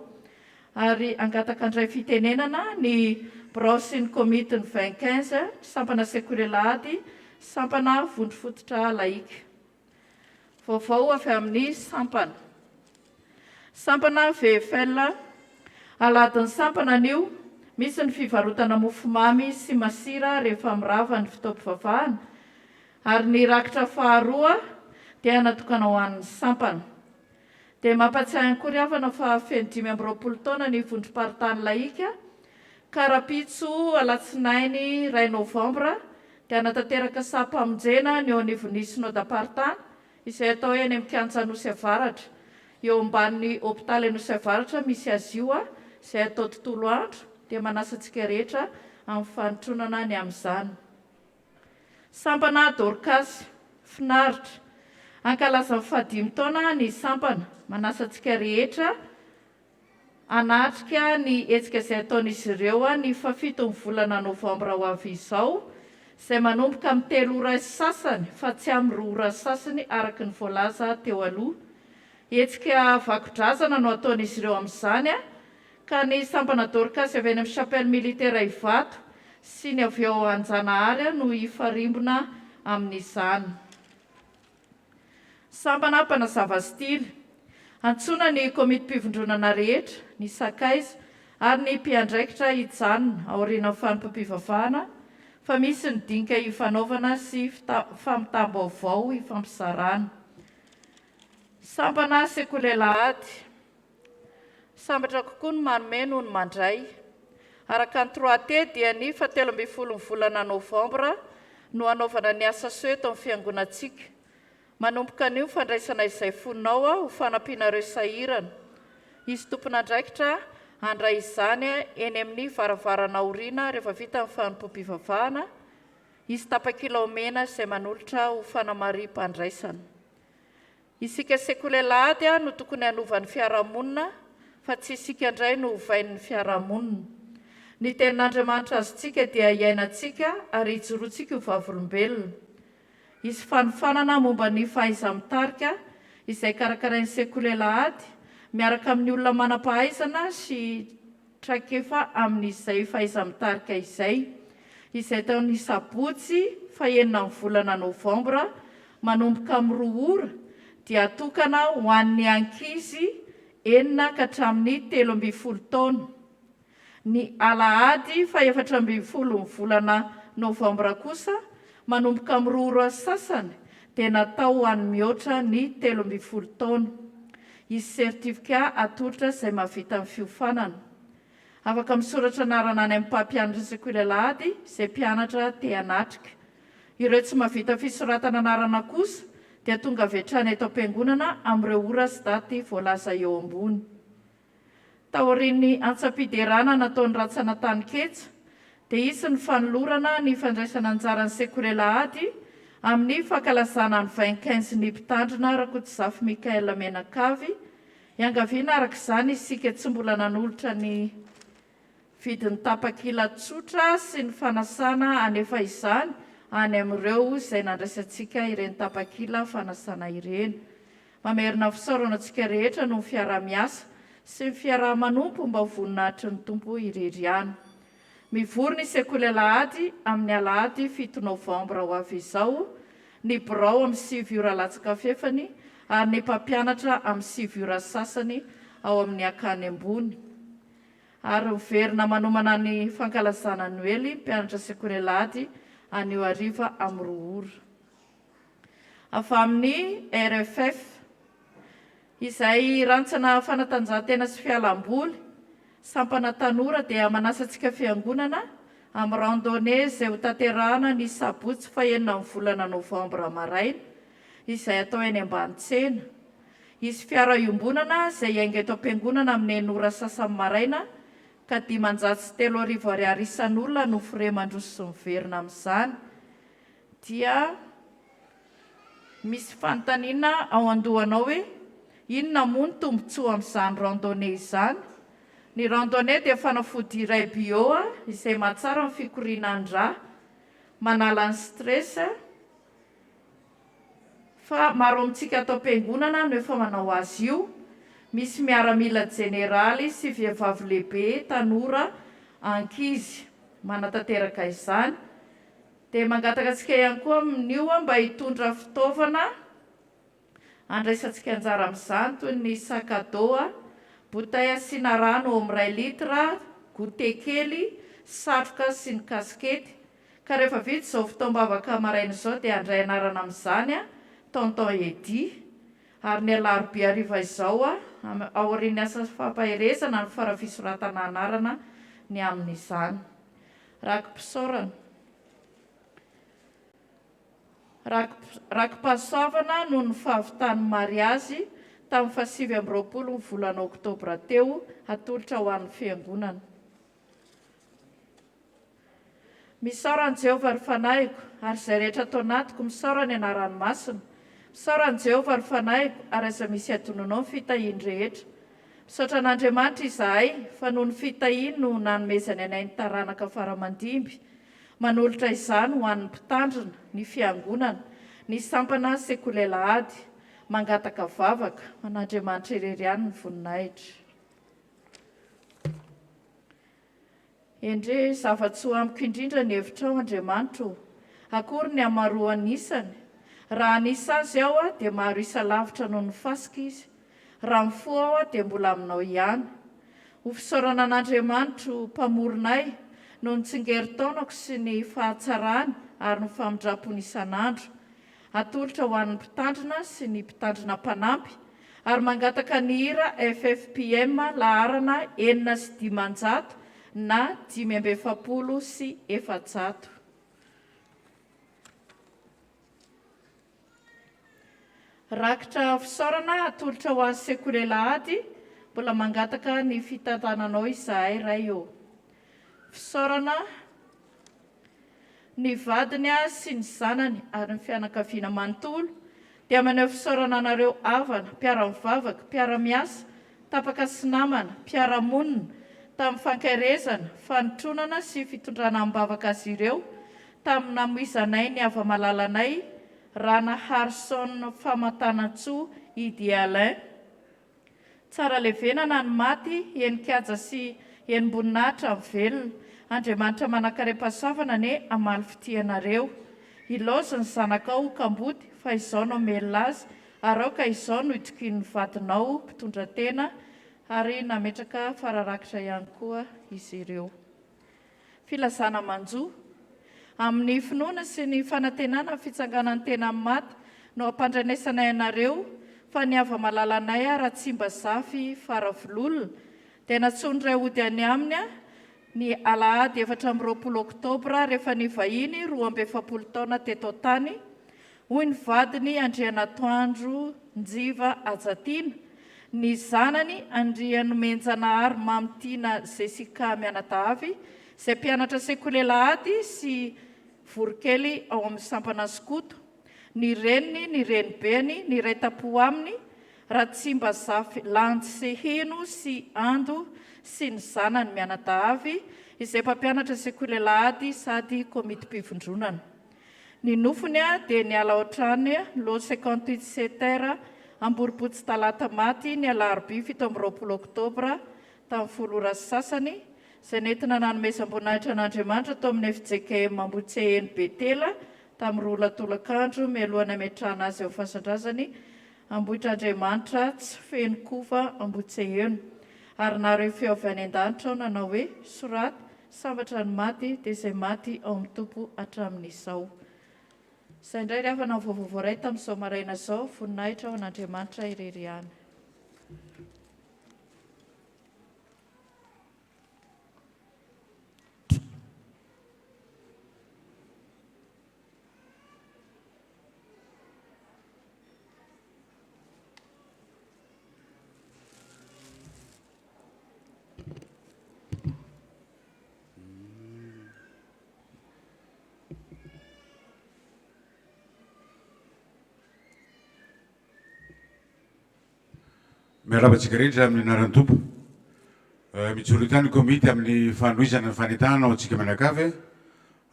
ary angataka andray fitenenana ny birao sy ny komity ny 2015, sampana sekoly-alahady, sampana vondrofototra laika. Vaovao avy amin'ny sampana. Sampana VFL, aladin'ny sampana anio, misy ny fivarotana mofomamy sy masira rehefa mirava ny fotoam-pivavahana, ary ny rakitra faharoa dia natokana ho an'ny sampana. Dia mampatsiahy ny koriavana fa feno 5 taona ny vondrom-paritany laika, karapitso alatsinainy 2 novambra dia anatanteraka sampamonjena ny eo anivon'ny synodam-paritany izay atao eny amin'ny kianja Nosy Avaratra, eo ambanin'ny hôpitaly Nosy Avaratra misy azy io izay atao tontolo andro dia manasa antsika rehetra amin'ny fanotronana ny amin'izany. Sampana Dorcas finaritra, ankalazan'ny 15 taona ny sampana, manasa antsika rehetra anatrika ny hetsika izay ataon'izy ireo ny 7 volana novambra ho avy izao, izay manomboka amin'ny 3 ora sasany fa tsy amin'ny 2 ora sasany araka ny voalaza teo aloha. Hetsika vakodrazana no ataon'izy ireo amin'izany, ka ny sampana Dorcas avy eny amin'ny chapelle militaire Ivato sy ny avy ao Anjanahary no hifarimbona amin'izany. Sampana mpanazava stily, antsona ny komity mpivondronana rehetra, ny sakaiza ary ny mpiandraikitra hijanona aorian'ny Fanompoam-pivavahana, fa misy ny dinika hifanaovana sy famitaam-baovao hifampizarana. Sampana sekoly-alahady, sambatra kokoa ny manome noho ny mandray. Araka ny 3T dia ny 17 volana novambra no hanaovana ny asa soa eto amin'ny fiangonantsika. Manomboka anio fandraisana izay fonao ho fanampianareo sahirana. Izy tompon'andraikitra handray izany eny amin'ny varavarana aoriana rehefa vita ny Fanompoam-pivavahana, Isy tapa-kilao mena izay manolotra ho fanamarim-pandraisana. Isika sekoly alahady no tokony hanovan'ny fiarahamonina fa tsy isika indray no hovain'ny fiarahamonina. Ny tenin'Andriamanitra azontsika dia iainantsika ary hijoroantsika ho vavolombelona. Isy fanofanana momba ny fahaiza-mitarika izay karakarain'ny sekoly alahady miaraka amin'ny olona manam-pahaizana sy traikefa amin'izay fahaiza-mitarika izay taon'ny sabotsy faha-enina amin'ny volana novambra manomboka amin'ny 2 ora dia atokana ho an'ny ankizy 9 ka hatramin'ny 13 taona. Ny alahady faha-14 ny volana novambra kosa manomboka amin'ny 2 ora sasany dia natao ho an'ny mihoatra ny 13 taona. Isy sertifika atolotra izay mahavita amin'ny fiofanana. Afaka misoratra anarana any amin'ny mpampianatra sekoly alahady izay mpianatra te hanatrika. Ireo tsy mahavita fisoratana anarana kosa dia tonga avy hatrany eto am-piangonana amin'ireo ora sy daty voalaza eo ambony. Taorian'ny antsapiderana nataon'ny ratsana tany ketsa dia isy ny fanolorana ny fandraisana anjaran'ny sekoly alahady amin'ny fankalazana ny 25 ny mpitandrina Rakotomanga Mikaela Menakavy. Iangaviana araka izany isika tsy mbola nanolotra ny vidin'ny tapa-kila tsotra sy ny fanasana anefa izany any amin'ireo izay nandraisantsika ireny tapa-kila fanasana ireny. Mamerina fisaorana antsika rehetra no fiarah-miasa sy ny fiarah-manompo mba voninahitry ny Tompo irery ihany. Mivory ny sekoly alahady amin'ny alahady 7 novambra ho avy izao, ny birao amin'ny 7 ora latsaka fefany ary ny mpampianatra amin'ny 7 ora sasany ao amin'ny akany ambony. Ary verina manomana ny fankalazana Noely mpianatra sekoly alahady anio hariva amin'ny 2 ora. Avy amin'ny RFF izay rantsana fanatanjahantena sy fialamboly sampana tanora dia manasantsika fiangonana amin'ny randonnée izay ho tanterahana ny sabotsy faha-9 amin'ny volana novambra maraina izay atao eny Ambanintsena. Isy fiara iombonana izay hainga eto am-piangonana amin'ny 9 ora sasany maraina ka 530 ariary isan'olona no frais mandroso sy miverina amin'izany. Dia misy fanontaniana ao an-dohanao hoe inona moa ny tombontsoa amin'izany randonnée izany? Ny randonnée dia fanafody iray bio izay mahatsara ny fikorianan'ny rà, manala ny stress, fa maro amintsika atao am-piangonana no efa manao azy io. Misy miaramila jeneraly sy vehivavy lehibe, tanora, ankizy manatanteraka izany. Dia mangataka antsika ihany koa amin'io mba hitondra fitaovana andraisantsika anjara amin'izany toy ny sakadô, bouteille asiana rano amin'ny 1 litra, goûter kely, satroka sy ny kaskety. Ka rehefa vita izao fotoam-bavaka maraina izao dia handray anarana amin'izany tonton edy. Ary ny alarobia hariva izao aorian'ny asa fampaherezana ny fara-fisoratana anarana ny amin'izany. Rakim-pahasoavana no ny fahavitany mariazy tamin'ny 7 ny volana oktobra teo atolotra ho an'ny fiangonana. Misaoran'i Jehovah ry fanahiko ary izay rehetra atao anatiko misaora ny anaran'ny masina. Misaoran'i Jehovah ry fanahiko ary aza misy adonanao ny fitahiany rehetra. Misaotra an'Andriamanitra izahay fa noho ny fitahiany no nanomezany anay ny taranaka faramandimby. Manolotra izany ho an'ny mpitandrina, ny fiangonana, ny sampana sekoly alahady, mangataka vavaka, an'Andriamanitra irery ihany ny voninahitra. Endre zava-tsoa amiko indrindra ny hevitrao Andriamanitra, akory ny hamaroany isany. Raha anisa azy aho dia maro isa lavitra noho ny fasika izy. Raha mifo aho dia mbola aminao ihany. Ho fisaorana an'Andriamanitra mpamoronay noho ny tsingeritaonako sy ny fahatsarany ary ny famindram-pony isan'andro. Atolotra ho an'ny mpitandrina sy ny mpitandrina mpanampy ary mangataka ny hira FFPM laharana 900 na 570 sy 400. Rakitra fisaorana atolotra ho an'ny sekoly alahady, mbola mangataka ny fitantananao izahay ray eo. Fisaorana ny vadiny sy ny zanany ary ny fianakaviana manontolo dia maneho fisaorana anareo avana, mpiara-mivavaka, mpiara-miasa, tapaka sy namana, mpiara-monina tamin'ny fankairezana, fanotronana sy fitondrana am-bavaka azy ireo tamin'ny namoizanay ny ava-malalanay Rana Harson Famatana-tsoa Idi Alain. Tsara levenana ny maty, enikaja sy enim-boninahitra velona. Andriamanitra manankarem-pasavana ne amaly fitianareo. Ilaozy ny zanakao Kambody fa izao no melona azy, ary ao ka izao no itokin'ny vadinao mpitondra tena ary nametraka fararakitra ihany koa izy ireo. Filazana manjo amin'ny finoana sy ny fanantenana fitsanganan'ny tena amin'ny maty no ampandrenesanay anareo fa ny ava-malalanay Ratsimba Zafy Faravololona dia natsony ray ody any aminy ny alahady 4 oktobra rehefa ny vahiny 27 taona teto tany hoy ny vadiny Andrianatoandro Njiva Ajatiana, ny zanany Andrianomenjanahary Mamitiana Zesika Mianadahavy izay mpianatra sekoly alahady sy vorokely ao amin'ny sampana Sokoto, ny reniny, ny renibeny, ny ray tapo aminy Ratsimba Zafy Lantsehino sy Ando sy ny zanany Mianadahavy izay mpampianatra sekoly alahady sady komity mpivondronana. Ny nofony dia ny ala otrany lo 58 setera amboripotsy talata maty ny alarobia 17 oktobra tamin'ny folo ora sasany izay nentina nanomezam-boninahitra an'Andriamanitra tao amin'ny FJKM Ambotseheny Betela tamin'ny roa latolakandro mialohan'ny hametrahana azy eo fasan-drazany Ambohitr'Andriamanitra tsy feno kova Ambotseheny. Ary nareo feo avy any an-danitra nanao hoe soraty sambatra ny maty dia izay maty ao amin'ny tompo hatramin'izao. Izay indray rehefa navoavoa ray tamin'izao maraina izao voninahitra ao an'Andriamanitra irery ihany. Miarabantsika rehetra amin'ny anaran'ny Tompo. Mijoro tany komity amin'ny fanohizana ny fanitahana ao antsika mianakavy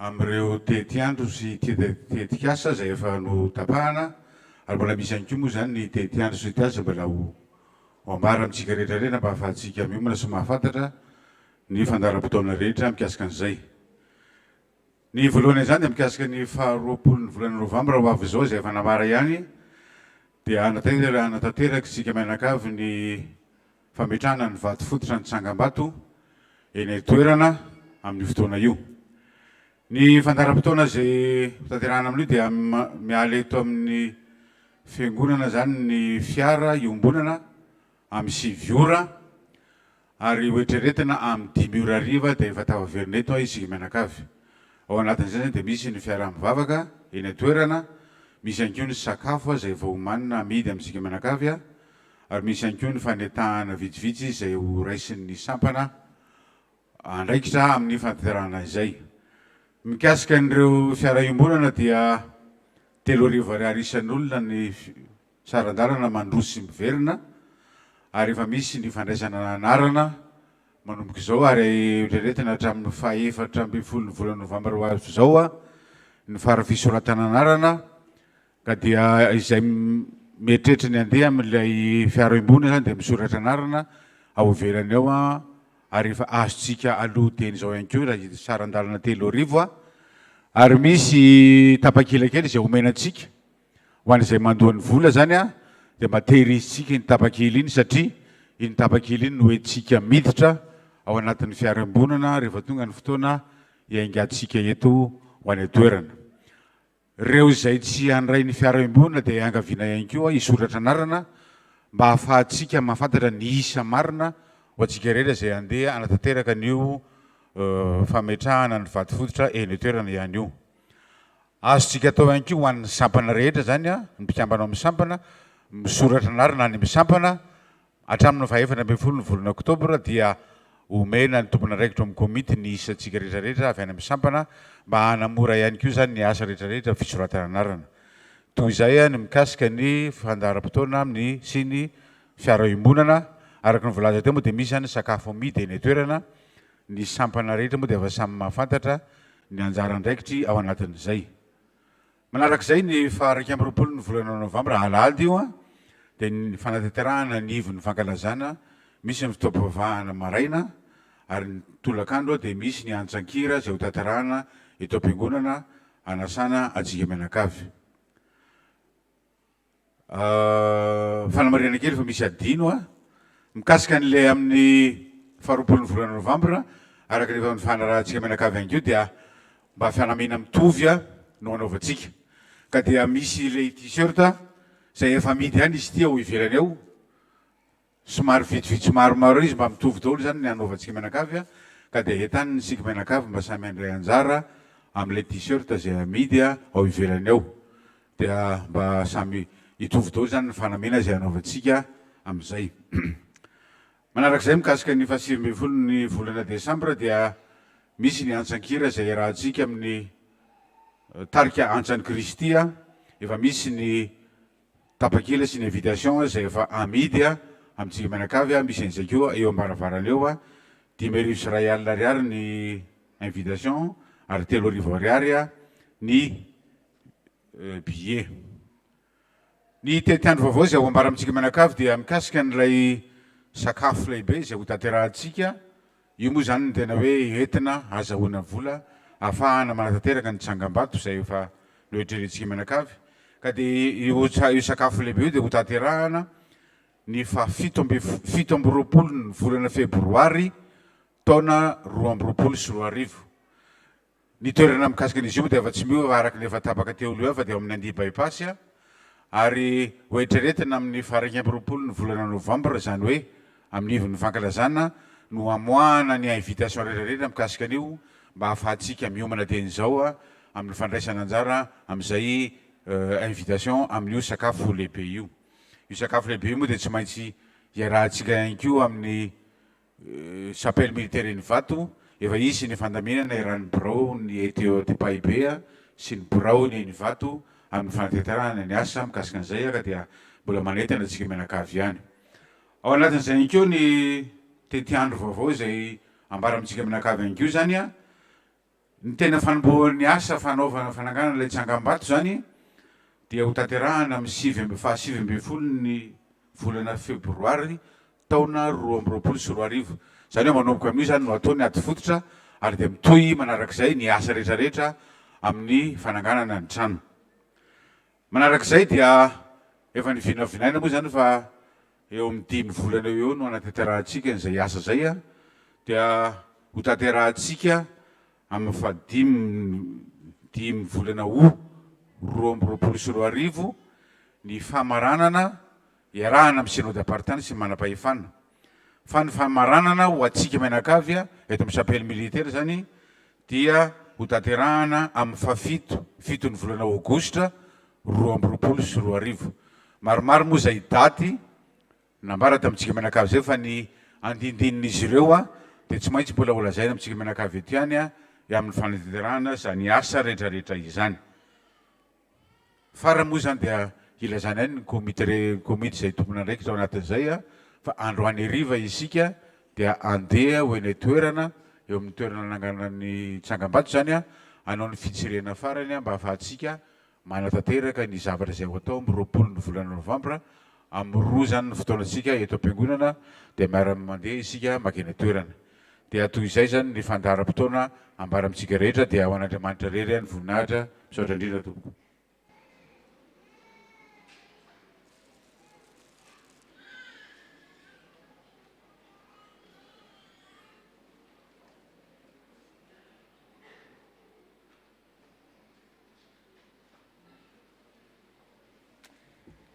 amin'ireo tetiandro sy tetikasa izay efa no tapahana ary mbola misy ihany koa moa zany ny tetiandro sy tiasa mbola ho ambara amintsika rehetra rena mba ahafahantsika miomana sy mahafantatra ny fandaharam-potoana rehetra mikasika an'izay. Ny voalohany izany dia mikasika ny 20 volana novambra ho avy izao izay efa namara ihany dia anatanteraka isika mianakavy ny fametrahana ny vato fototra ny tsangam-bato eny toerana amin'ny fotoana io. Ny fandaharam-potoana izay tanterahana amin'io dia miala eto amin'ny fiangonana zany ny fiara iombonana amin'ny 7 ora ary hoetreretina amin'ny 5 ora hariva dia efa tavaverina eto isika mianakavy. Ao anatin'izay zany dia misy ny fiara mivavaka eny toerana, misy ihany koa ny sakafo izay vao homanina amidy amintsika mianakavy ary misy ihany koa ny fanetahana vitsivitsy izay ho raisin'ny sampana andraikitra amin'ny fantanterahana izay. Mikasika an'ireo fiara iombonana dia 3 ariary isan'olona ny sarandalana mandroso sy miverina ary efa misy ny fandraisana anarana manomboka izao ary hoetreretina hatramin'ny 4 volana novambra ho avy izao ny farafisoratana anarana ka dia izay mieritreritra ny andeha amin'ilay fiara iombonana zany dia misoratra anarana ao ivelany ao ary efa azontsika aloha teny izao ihany koa raha sarandalana 3 arivo ary misy tapakilakely izay omenantsika ho an'izay mandohan'ny vola zany dia matehirizitsika iny tapakely iny satria iny tapakely iny no hoentsika miditra ao anatin'ny fiara iombonana rehefa tonga ny fotoana iaingatsika eto ho any toerana. Reo izay tsy handray ny fiara iombonana dia angaviana ihany koa hisoratra anarana mba ahafahantsika mahafantatra ny isa marina ho antsika rehetra izay andeha anatanteraka an'io fametrahana ny vato fototra eny toerana ihany io. Azontsika atao ihany koa ho an'ny sampana rehetra zany ny mpikambana amin'ny sampana misoratra anarana any amin'ny sampana hatramin'ny 14 volana oktobra dia omena ny tompona raikitra amin'ny komity ny isatsika rehetrarehetra avy any amin'ny sampana mba hanamora ihany koa zany ny asa rehetrarehetra fisoratana anarana. Toy izay ny mikasika ny fandaharam-potoana amin'ny sy ny fiara-iomonana araka ny voalaza teo moa dia misy zany sakafo amidy eny toerana ny sampana rehetra moa dia efa samy mahafantatra ny anjaran-draikitry ao anatin'izay. Manarak'izay ny faha 20 ny volana novambra alahady io dia ny fanatanterahana ny ivon'ny fankalazana misy ny fotoam-pivavahana maraina ary ny tolakandro dia misy ny antsankira izay ho tanterahana eto am-piangonana anasana atsika mianakavy. Fanamarena kely fa misy adino mikasika an'ilay amin'ny faha 20 ny volana novambra araka rehefa fanarahantsika mianakavy ihany koa dia mba fianamena mitovy no anaovantsika ka dia misy ilay t-shirt izay efa amidy ihany izy ity ao ivelany ao somary vitsivitsy maromaro izy mba mitovy daholo zany ny anaovantsika mianakavy ka dia entany ny sika mianakavy mba samy andray anjara amin'ilay t-shirt izay amidy ao ivelany ao dia mba samy hitovy daholo zany ny fanamena izay anaovantsika amin'izay. Manarak'izay mikasika ny 20 ny volana desambra dia misy ny antsankira izay rahantsika amin'ny tarika antsan'ny Kristy efa misy ny tapakila sy ny invitation izay efa amidy amintsika mianakavy misy an'izay koa eo ambaravarana eo 5,000 ariary ny invitation ary 3,000 ariary ny billet. Ny tetiandro vaovao izay ao ambara amintsika mianakavy dia mikasika n'ilay sakafo lehibe izay ho tanterahantsika io moa zany ny tena hoe entina azahoana vola ahafahana manatanteraka ny tsangam-bato izay efa noetrerentsika mianakavy ka dia io sakafo lehibe io dia ho tanterahana ny fa 17 ny volana febroary taona 2020 sy 2021. Ny toerana mikasika an'izy io moa dia efa tsy miova araka ny efa tapaka teo aloha fa dia amin'ny Andia bypass ary hoetreretina amin'ny faha 20 ny volana novambra zany hoe amin'ny ivon'ny fankalazana no amoahana ny invitation rehetrarehetra mikasika an'io mba ahafahantsika miomana tenyzao amin'ny fandraisana anjara amin'izay invitation amin'io sakafo lehibe io. Io sakafo lehibe io moa dia tsy maintsy iarahantsika ihany koa amin'ny chapelle militaire ny vato efa isy ny fandaminana iran'ny birao ny Etiopaibe sy ny birao ny vato amin'ny fanatanterahana ny asa mikasika an'izay ka dia mbola manentana antsika mianakavy ihany. Ao anatin'izay ihany koa ny tetiandro vaovao izay ambara amintsika mianakavy ihany koa zany ny tena fanombohan'ny asa fanaovana fananganana ilay tsangam-bato zany dia ho tanterahana amin'ny faha 7 ny volana febroary taona 2020 sy 2021. Zany hoe manomboka amin'io zany no ataony ady fototra ary dia mitohy manarak'izay ny asa rehetrarehetra amin'ny fananganana ny trano. Manarak'izay dia efa ny vinavinaina moa zany fa eo amin'ny 5 volana eo no anatanterahανtsika izay asa zay dia ho tanterahantsika amin'ny fa 5 volana Août 2020 sy 2021 ny famaranana iarahana amin'ny synode apartany sy manam-pahefana fa ny famaranana ho atsika mianakavy eto amin'ny chapelle militaire zany dia ho tanterahana amin'ny fa 7 ny volana aogostra 2020 sy 2021. Maromaro moa zay daty nambara tamintsika mianakavy zay fa ny andindinin'izy ireo dia tsy maintsy mbola olazaina amintsika mianakavy eto ihany amin'ny fanatanterahana zany asa rehetrarehetra izany. Fara moa zany dia ilazana ihany ny komity izay tompona ndraikitra ao anatin'izay fa androany hariva isika dia andeha ho eny toerana eo amin'ny toerana nanangana ny tsangam-bato zany hanao ny fitsirena farany mba ahafahantsika manatanteraka ny zavatra izay ho atao amin'ny 20 ny volana novambra amin'ny 2 zany ny fotoanantsika eto am-piangonana dia miara-mandeha isika makeny toerana. Dia toy izay zany ny fandaharam-potoana ambara amintsika rehetra dia ao an'Andriamanitra rery ny voninahitra misaotra indrindra tompoko.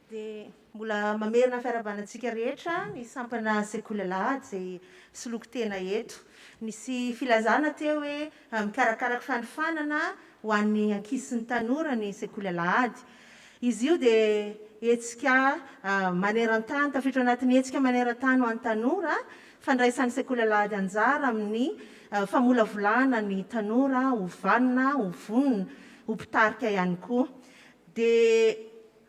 Dia mbola mamerina fiarahabanantsika rehetra ny sampana sekoly alahady izay soloko tena eto. Nisy filazana teo hoe mikarakaraky fanofanana ho an'ny ankizy sy ny tanora ny sekoly alahady. Izy io dia hetsika maneran-tany tafiditra anatin'ny hetsika maneran-tany ho an'ny tanora fandraisan'ny sekoly alahady anjara amin'ny famolavolana ny tanora ho vanina ho vonina ho mpitarika ihany koa dia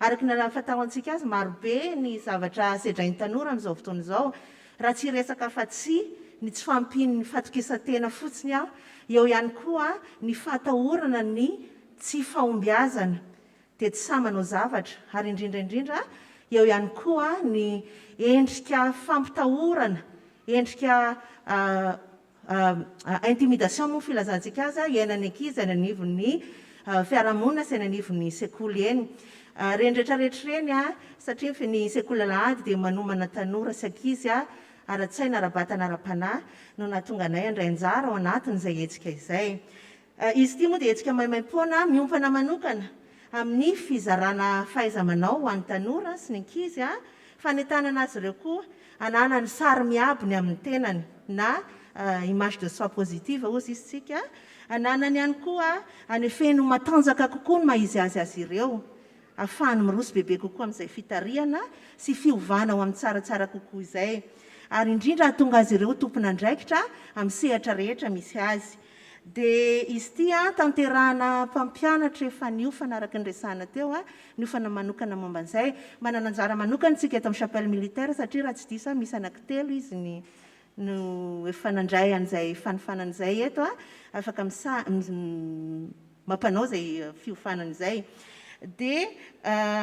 araky ny fataontsika azy marobe ny zavatra sedrain'ny tanora amin'izao fotoana izao raha tsy resaka fa tsy ny tsy fampiny ny fatokisa-tena fotsiny aho eo ihany koa ny fatahorana ny tsy fahombiazana dia tsy sa manao zavatra ary indrindraindrindra eo ihany koa ny endrika fampitahorana endrika intimidation moa filazantsika azy iainany ankizy any anivon'ny fiarahamonina sy any anivon'ny sekoly eny reny rehetrarehetra reny satria ny sekoly alahady dia manomana tanora sy ankizy ara-tsaina ara-batana ara-panahy no nahatonga anay andray anjara ao anatin'izay hetsika izay izy ity moa dia hetsika maimaim-poana miompana manokana amin'ny fizarana fahaiza-manao ho an'ny tanora sy ny ankizy fanentanana azy ireo koa anana ny sary miabiny amin'ny tenany na image de soi positive ozy izy tsika ananany ihany koa anefeny matanjaka kokoa ny maizy azy ireo ahafahany miroso bebe kokoa amin'izay fitariana sy fiovana ho amin'ny tsaratsara kokoa izay ary indrindra hatonga azy ireo tompona andraikitra amin'ny sehatra rehetra misy azy dia izy ity tanterahana mpampianatra efa niofana araka ny resahana teo niofana manokana momba an'izay manana anjara manokana tsika eto amin'ny chapelle militaire satria raha tsy disa misy anankitelo izy no efa nandray an'izay fanifanan'izay eto afaka mampanao zay fiofanan'izay dia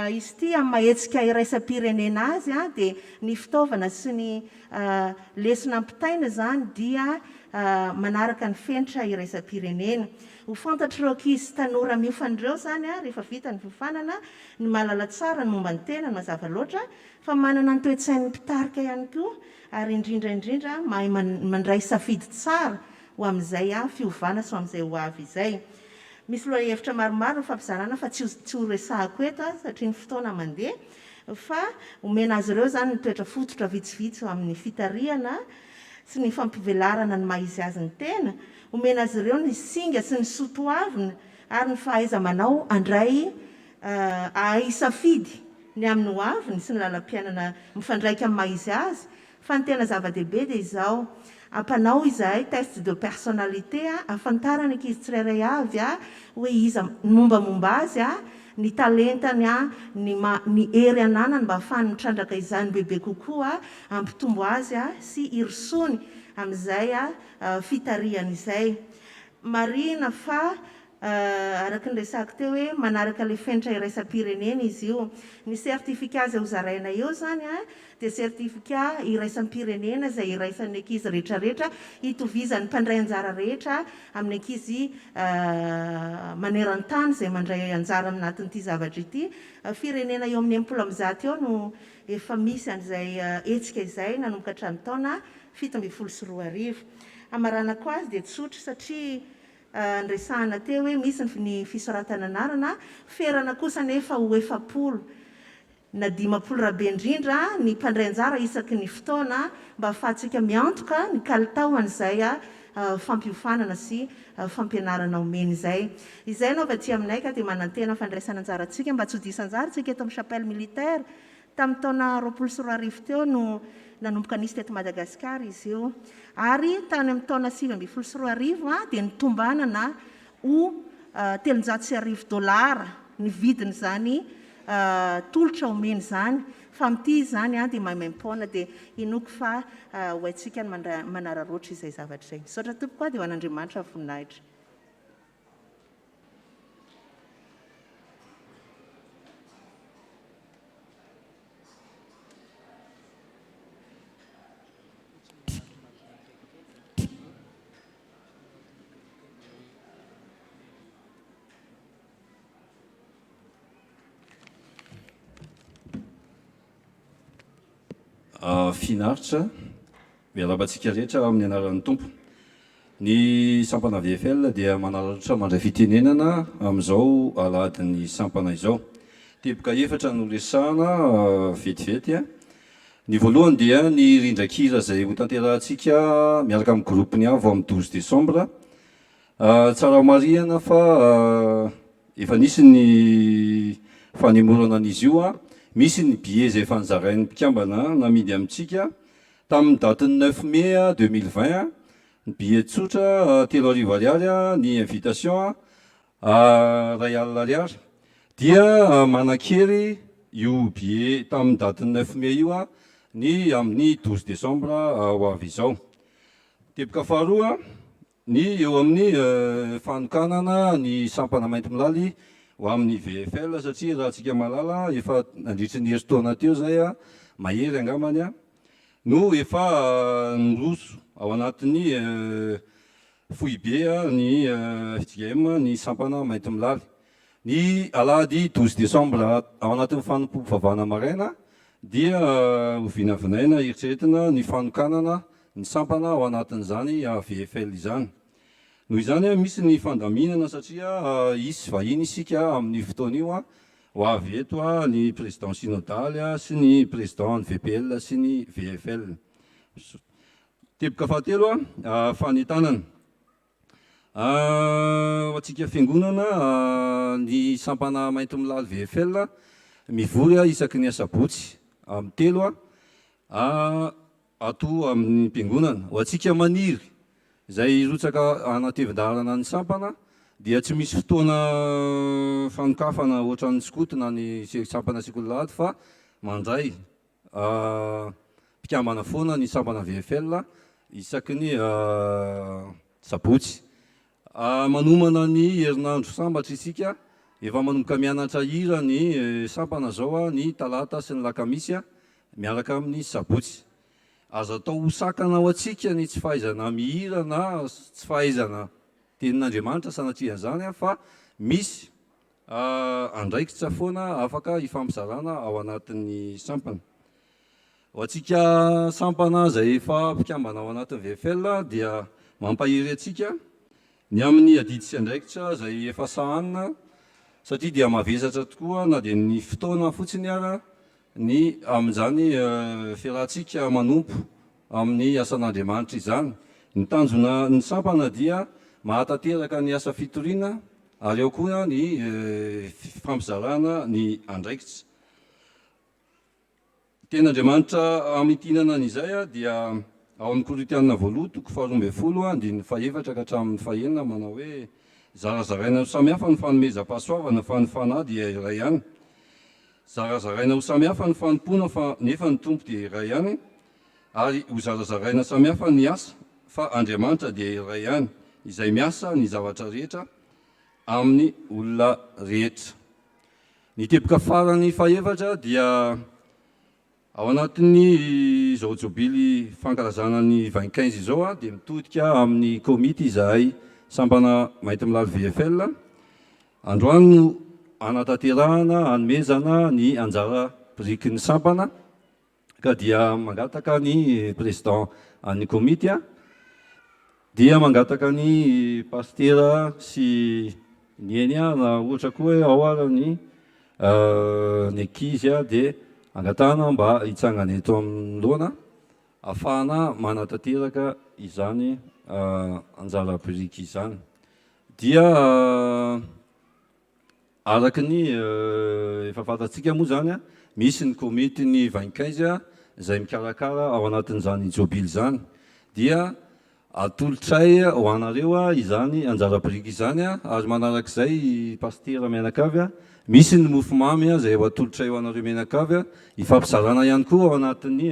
izy ity amin'ny mahetsika iraisam-pirenena azy dia ny fitaovana sy ny lesona ampitaina zany dia manaraka ny fenitra iraisam-pirenena ho fantatr'ireo ankizy tanora miofan'ireo zany rehefa vita ny fiofanana ny mahalala tsara ny momba ny tena ny mazava loatra fa manana ny toe-tsain'ny mpitarika ihany koa ary indrindraindrindra mahay mandray safidy tsara ho amin'izay fiovana sy ho amin'izay ho avy izay misy lohahevitra maromaro ny fampizarana fa tsy ho resahako eto satria ny fotoana mandeha fa omena azy ireo zany ny toetra fototra vitsivitsy amin'ny fitariana sy ny fampivelarana ny maizy azy ny tena omena azy ireo ny singa sy ny sotoavina ary ny fahaiza-manao andray isafidy ny amin'ny ho aviny sy ny lalam-piainana mifandraika amin'ny maizy azy fa ny tena zava-dehibe dia izao ampanao izahay test de personnalité afantarana ankizy tsirairay avy hoe iza mombamomba azy ny talentany ny hery ananany mba ahafahany mitrandraka izany bebe kokoa ampitombo azy sy irisony amin'izay fitariana izay marina fa araky ny resako teo hoe manaraka le fenitra iraisam-pirenena izy io ny certificat zay ho zaraina eo zany dia certificat iraisam-pirenena izay iraisan'ny ankizy rehetrarehetra hitovizan'ny mpandray anjara rehetra amin'ny ankizy maneran-tany izay mandray anjara aminatin'ity zavatra ity firenena eo amin'ny empolo am'zato eo no efa misy an'izay hetsika izay nanomboka hatramin'ny taona 17 amaranako azy dia tsotra satria nresahana teo hoe misy ny fisoratana anarana ferana kosa nefa ho 70 na 50 rabe indrindra ny mpandray anjara isaky ny fotoana mba ahafahantsika miantoka ny kalitao an'izay fampiofanana sy fampianarana omeny izay nao vaty aminay ka dia manantena fandraisana anjarantsika mba tsy ho disanjara tsika eto amin'ny chapelle militaire tamin'ny taona 24 teo no nanomboka nisy teto Madagasikara izy io ary tany amin'ny taona 7 dia nitombanana ho $300 ny vidiny zany tolotra omeny zany fa amin'ity zany dia maimaim-poana dia inoko fa ho haitsika ny manararoatra izay zavatra izay misaotra tompo koa dia ho an'Andriamanitra voninahitra. Finaritra mialabantsika rehetra amin'ny anaran'ny tompo ny sampana VFL dia manaratra mandray fitenenana amin'izao alahadin'ny sampana izao teboka efatra no resahana vetivety ny voalohany dia ny rindrakira izay ho tanterahantsika miaraka amin'ny groupeny avo amin'ny 12 décembre tsara marihana fa efa nisy ny fanemorana an'izy io misy ny billet izay efa nizarain'ny mpikambana namidy amintsika tamin'ny datiny 9 mai 2020 ny billet tsotra 3,000 ariary ny invitation ray alina ariary dia manan-kery io billet tamin'ny datiny 9 mai io ny amin'ny 12 décembre ho avy izao. Teboka faharoa ny eo amin'ny fanokanana ny sampana mainty milaly ho amin'ny VFL satria raha antsika malala efa nandritry ny herintaona teo zay mahery angamany no efa niroso ao anatin'ny foibe ny FGM ny sampana mainty milaly. Ny alahady 12 décembre ao anatin'ny Fanompoam-pivavahana maraina dia ho vinavinaina eritreretina ny fanokanana ny sampana ao anatin'izany VFL izany. Noho izany misy ny fandaminana satria isy vahiny isika amin'ny fotoana io ho avy eto ny président synodaly sy ny président ny VPL sy ny VFL. Teboka fahatelo fanetanana ho antsika fiangonana ny sampana mainty milaly VFL mivory isaky ny asabotsy amin'ny telo ato amin'ny mpiangonana. Ho antsika maniry zay rotsaka anatevin-dalana ny sampana dia tsy misy fotoana fanokafana ohatran'ny tsikotona ny sampana sekoly fa mandray mpikambana foana ny sampana VFL isaky ny sabotsy. Manomana ny herinandro sambatra isika efa manomboka mianatra hira ny sampana zao ny talata sy ny lakamisy miaraka amin'ny sabotsy. Azo atao hosakana ao antsika ny tsy fahaizana mihira na tsy fahaizana tenin'Andriamanitra sanatrian'izany fa misy andraikitra foana afaka hifampizarana ao anatin'ny sampana. Ho antsika sampana zay efa mpikambana ao anatin'ny VFL dia mampahery atsika ny amin'ny adidy sy andraikitra zay efa sahanina satria dia mavesatra tokoa na dia ny fotoana fotsiny ara ny amin'izany fiarahantsika manompo amin'ny asan'Andriamanitra izany. Ny tanjona ny sampana dia mahatateraka ny asa fitoriana ary ao koa ny fampizarana ny andraikitra. Tenin'Andriamanitra amitinana an'izay dia ao amin'ny Korinthiana 2:12-14 ka hatramin'ny 1 manao hoe zarazaraina samihafa ny fanomezam-pahasoavana fa ny fanahy dia iray ihany. Zarazaraina ho samihafa ny fanompona fa nefa ny tompo dia iray ihany ary ho zarazaraina samihafa ny asa fa Andriamanitra dia iray ihany izay miasa ny zavatra rehetra amin'ny olona rehetra. Ny teboka farany fahefatra dia ao anatin'ny zao jobily fankalazana ny 25 izao dia mitodika amin'ny komity izahay sampana mainty milaly VFL. Androany no anatanterahana hanomezana ny anjara biriky ny sampana ka dia mangataka ny président an'ny komity dia mangataka ny pastera sy ny eny na ohatra koa hoe ao ara ny ekizy dia angatahana mba hitsangana eto amin'loana ahafahana manatanteraka izany anjara biriky izany. Dia araky ny efa fantatsika moa zany misy ny komity ny 25 zay mikarakara ao anatin'izany jobily zany dia atolotray ho anareo izany anjara biriky izany ary manarak'izay pastera mianakavy misy ny mofomamy zay ho atolotray ho anareo mianakavy hifampizarana ihany koa ao anatin'ny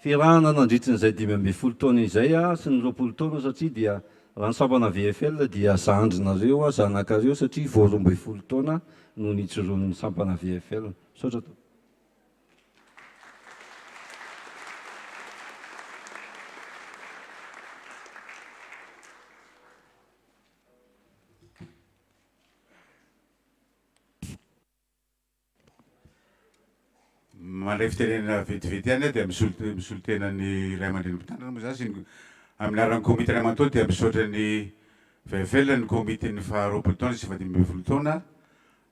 fiarahana nandritrin'izay 12 taona izay sy ny 20 taona satria dia raha ny sampana VFL dia sahadrinareo zanakareo satria vao 12 taona no nijoroan'ny sampana VFL. Saotra to. Mandray fitenena vetivety ihany dia misolo tena ny ray aman-dreny mpitandrina moa zasy amin'ny aran'ny komity ray aman-taona dia misaotra ny VFL ny komity ny faha-20 taona sy 12 taona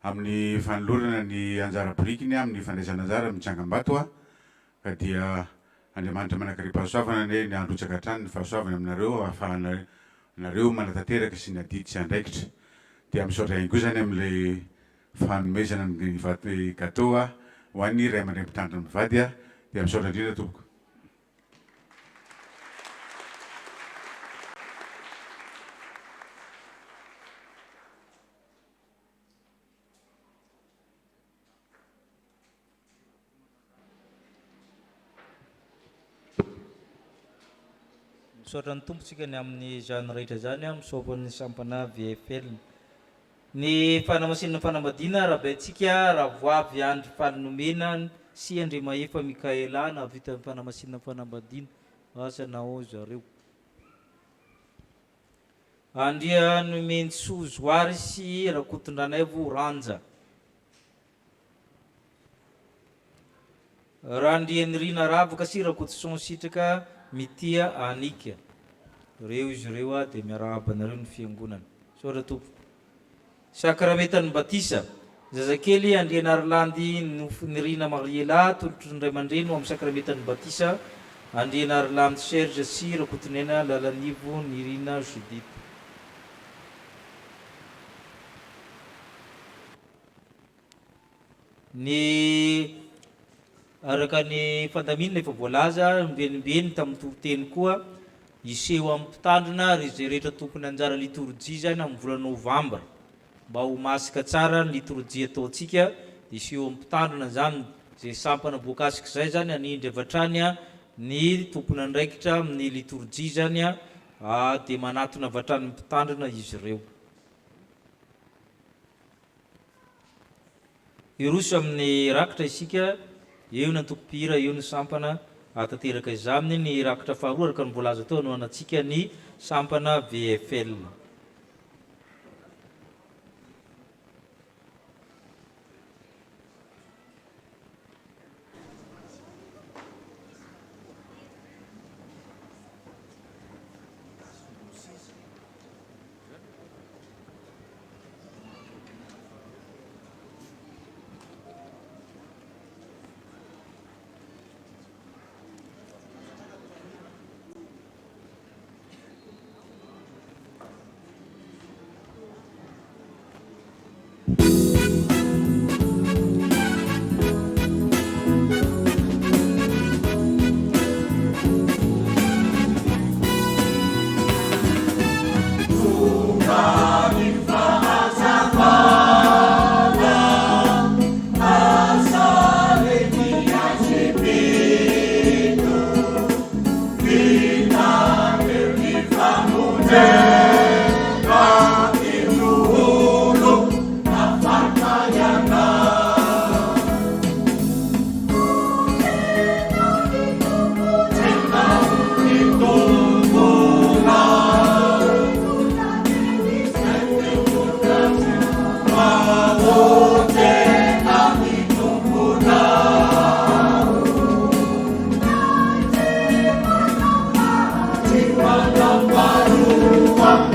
amin'ny fanolorana ny anjara birikiny amin'ny fandraisana anjara mitsangam-bato ka dia Andriamanitra manakariam-pahasoavana ny androtsaka hatrany ny fahasoavana aminareo ahafahanareo manatanteraka sy ny adidy sy andraikitra. Dia misaotra ihany koa zany amin'ilay fanomezana ny vato gâteau ho an'ny ray aman-dreny mpitandrina mivady dia misaotra indrindra tompoko. misaotra ny tompontsika ny amin'ny zany rehetra zany a misaopan'ny sampana VFL ny fanamasinana fanambadiana raha baitsika raha voavy andry falinomena sy andre maefa Mikaela na vita fanamasinana fanambadiana asa nao zareo andria no mentsozoary sy rakotondranaivo ranja raha andriany rina ravaka sy rakotson sitraka mitia anika reo izy reo a dia miarabanareo ny fiangonana saotra tompo sakramentany batisa zazakely andriana Arilandy ny rina Mariela tolotro ndray aman-dreny amin'ny sakramentany batisa andriana Arilandy Serge sy rakotonena lalanivo ny rina Judith ny araka ny fandaminana efa voalaza mbenimbeny tamin'ny toriteny koa iseho amin'ny mpitandrina ry zay rehetra tompony anjara liturjia zany amin'ny vola novambra mba ho masika tsara ny liturjia ataontsika iseho amin'ny mpitandrina zany zay sampana boakasika zay zany anindry avatrany a ny tompony andraikitra amin'ny liturjia zany a dia manatona avatrany mpitandrina izy ireo iroso amin'ny rakitra isika eo ny antokopira eo ny sampana atateraka izaminy ny rakitra faharoa araka ny voalaza teo no anatsika ny sampana VFL One.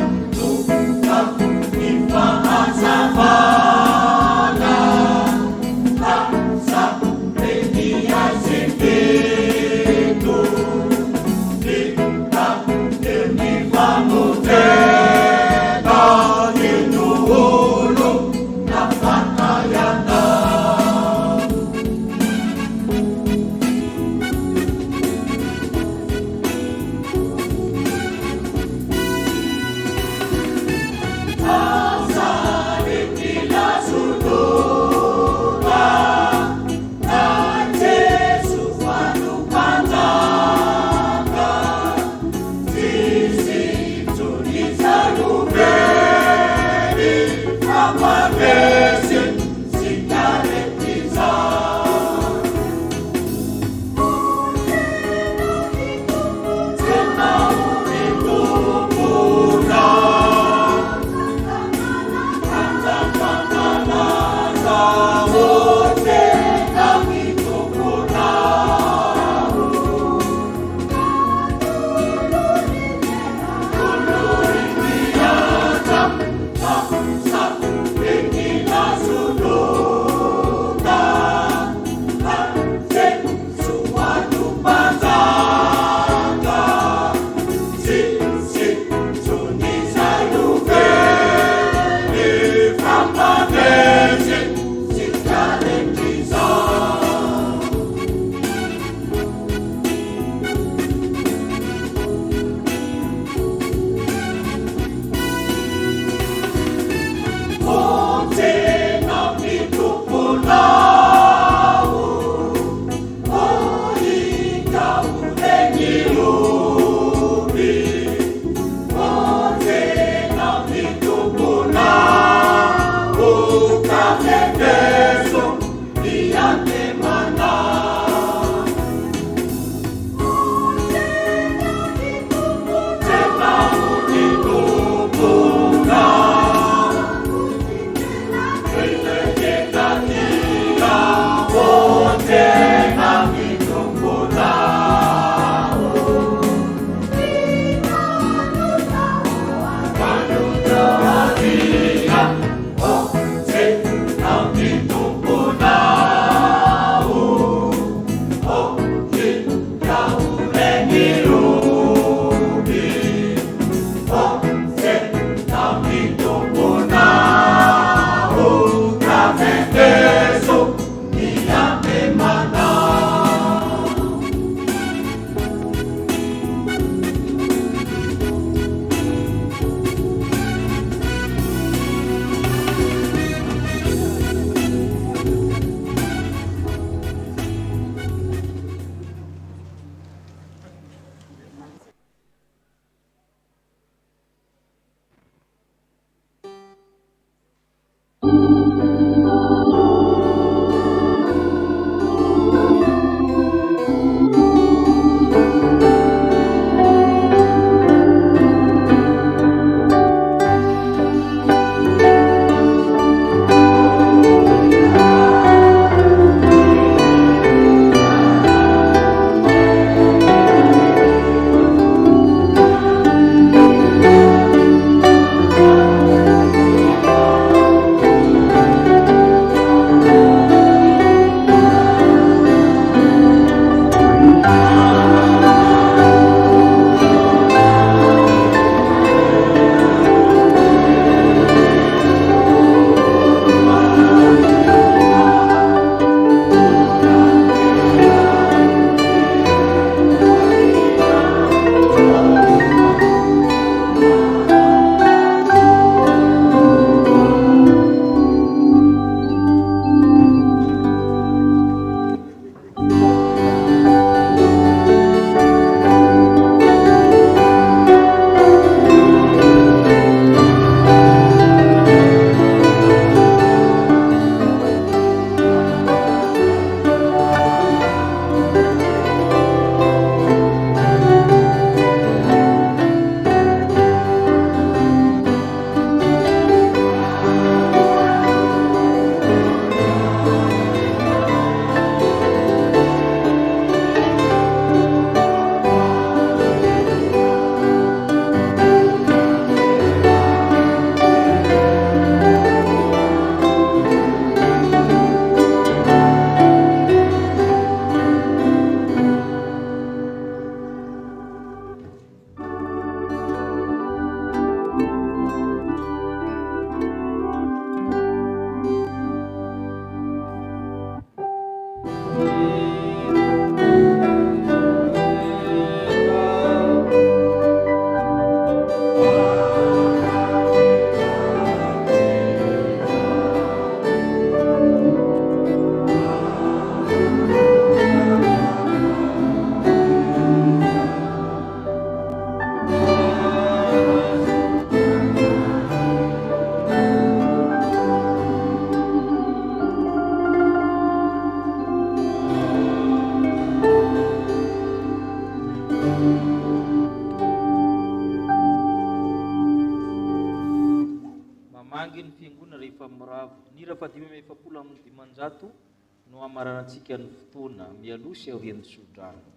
rehefa miravo ny raha-padimy efapolo amin'ny dimanjato no amaranantsika ny fotoana mialosy aorian'ny sodrano.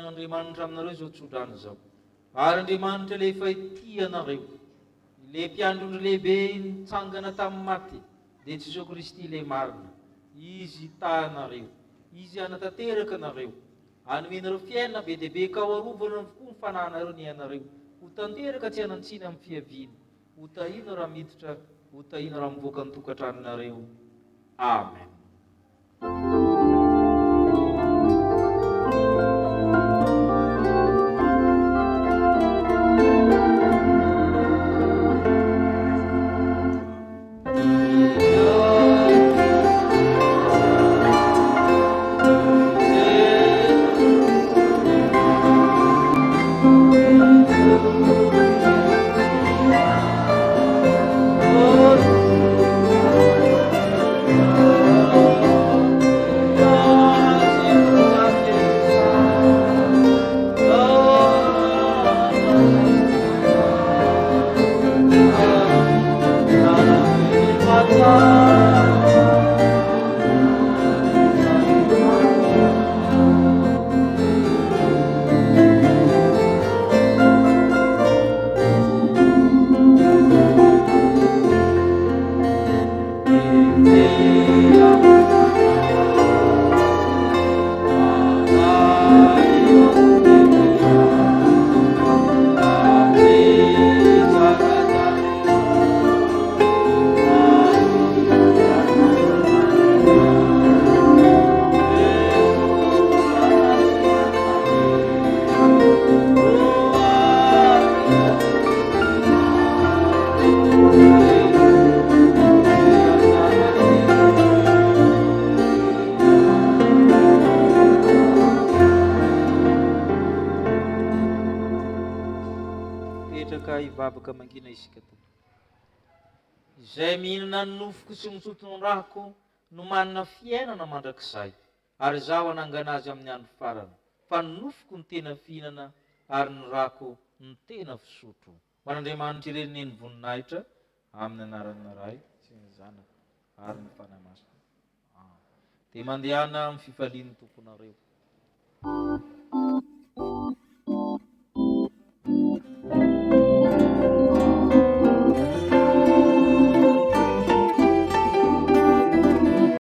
Andriamanitra aminareo zao tsodrano zao ary Andriamanitra le efa ity anareo le mpiandrondro lehibe nitsangana tamin'ny maty dia Jesosy Kristy le marina izy tanareo izy anatanteraka anareo anomenareo fiainana be dia be ka ho arovana koa ny fanahinareo ny anareo ho tanteraka tsy hanantsina amin'ny fiaviana ho tahina raha miditra ho tahina raha mivoaka ny tokantranonareo. Amen. Ivavaka mangina isika tompoko izay mihinana ny nofoko sy misotro ny rahako no manana fiainana mandrakizay ary zaho hanangana azy amin'ny andro farany fa ny nofoko ny tena fihinana ary ny rahako ny tena fisotro. Manandriamanitra ireneny voninahitra amin'ny anaran'ny Ray sy ny Zanaka ary ny fanahy masina dia mandehana amin'ny fifalian'ny tomponareo.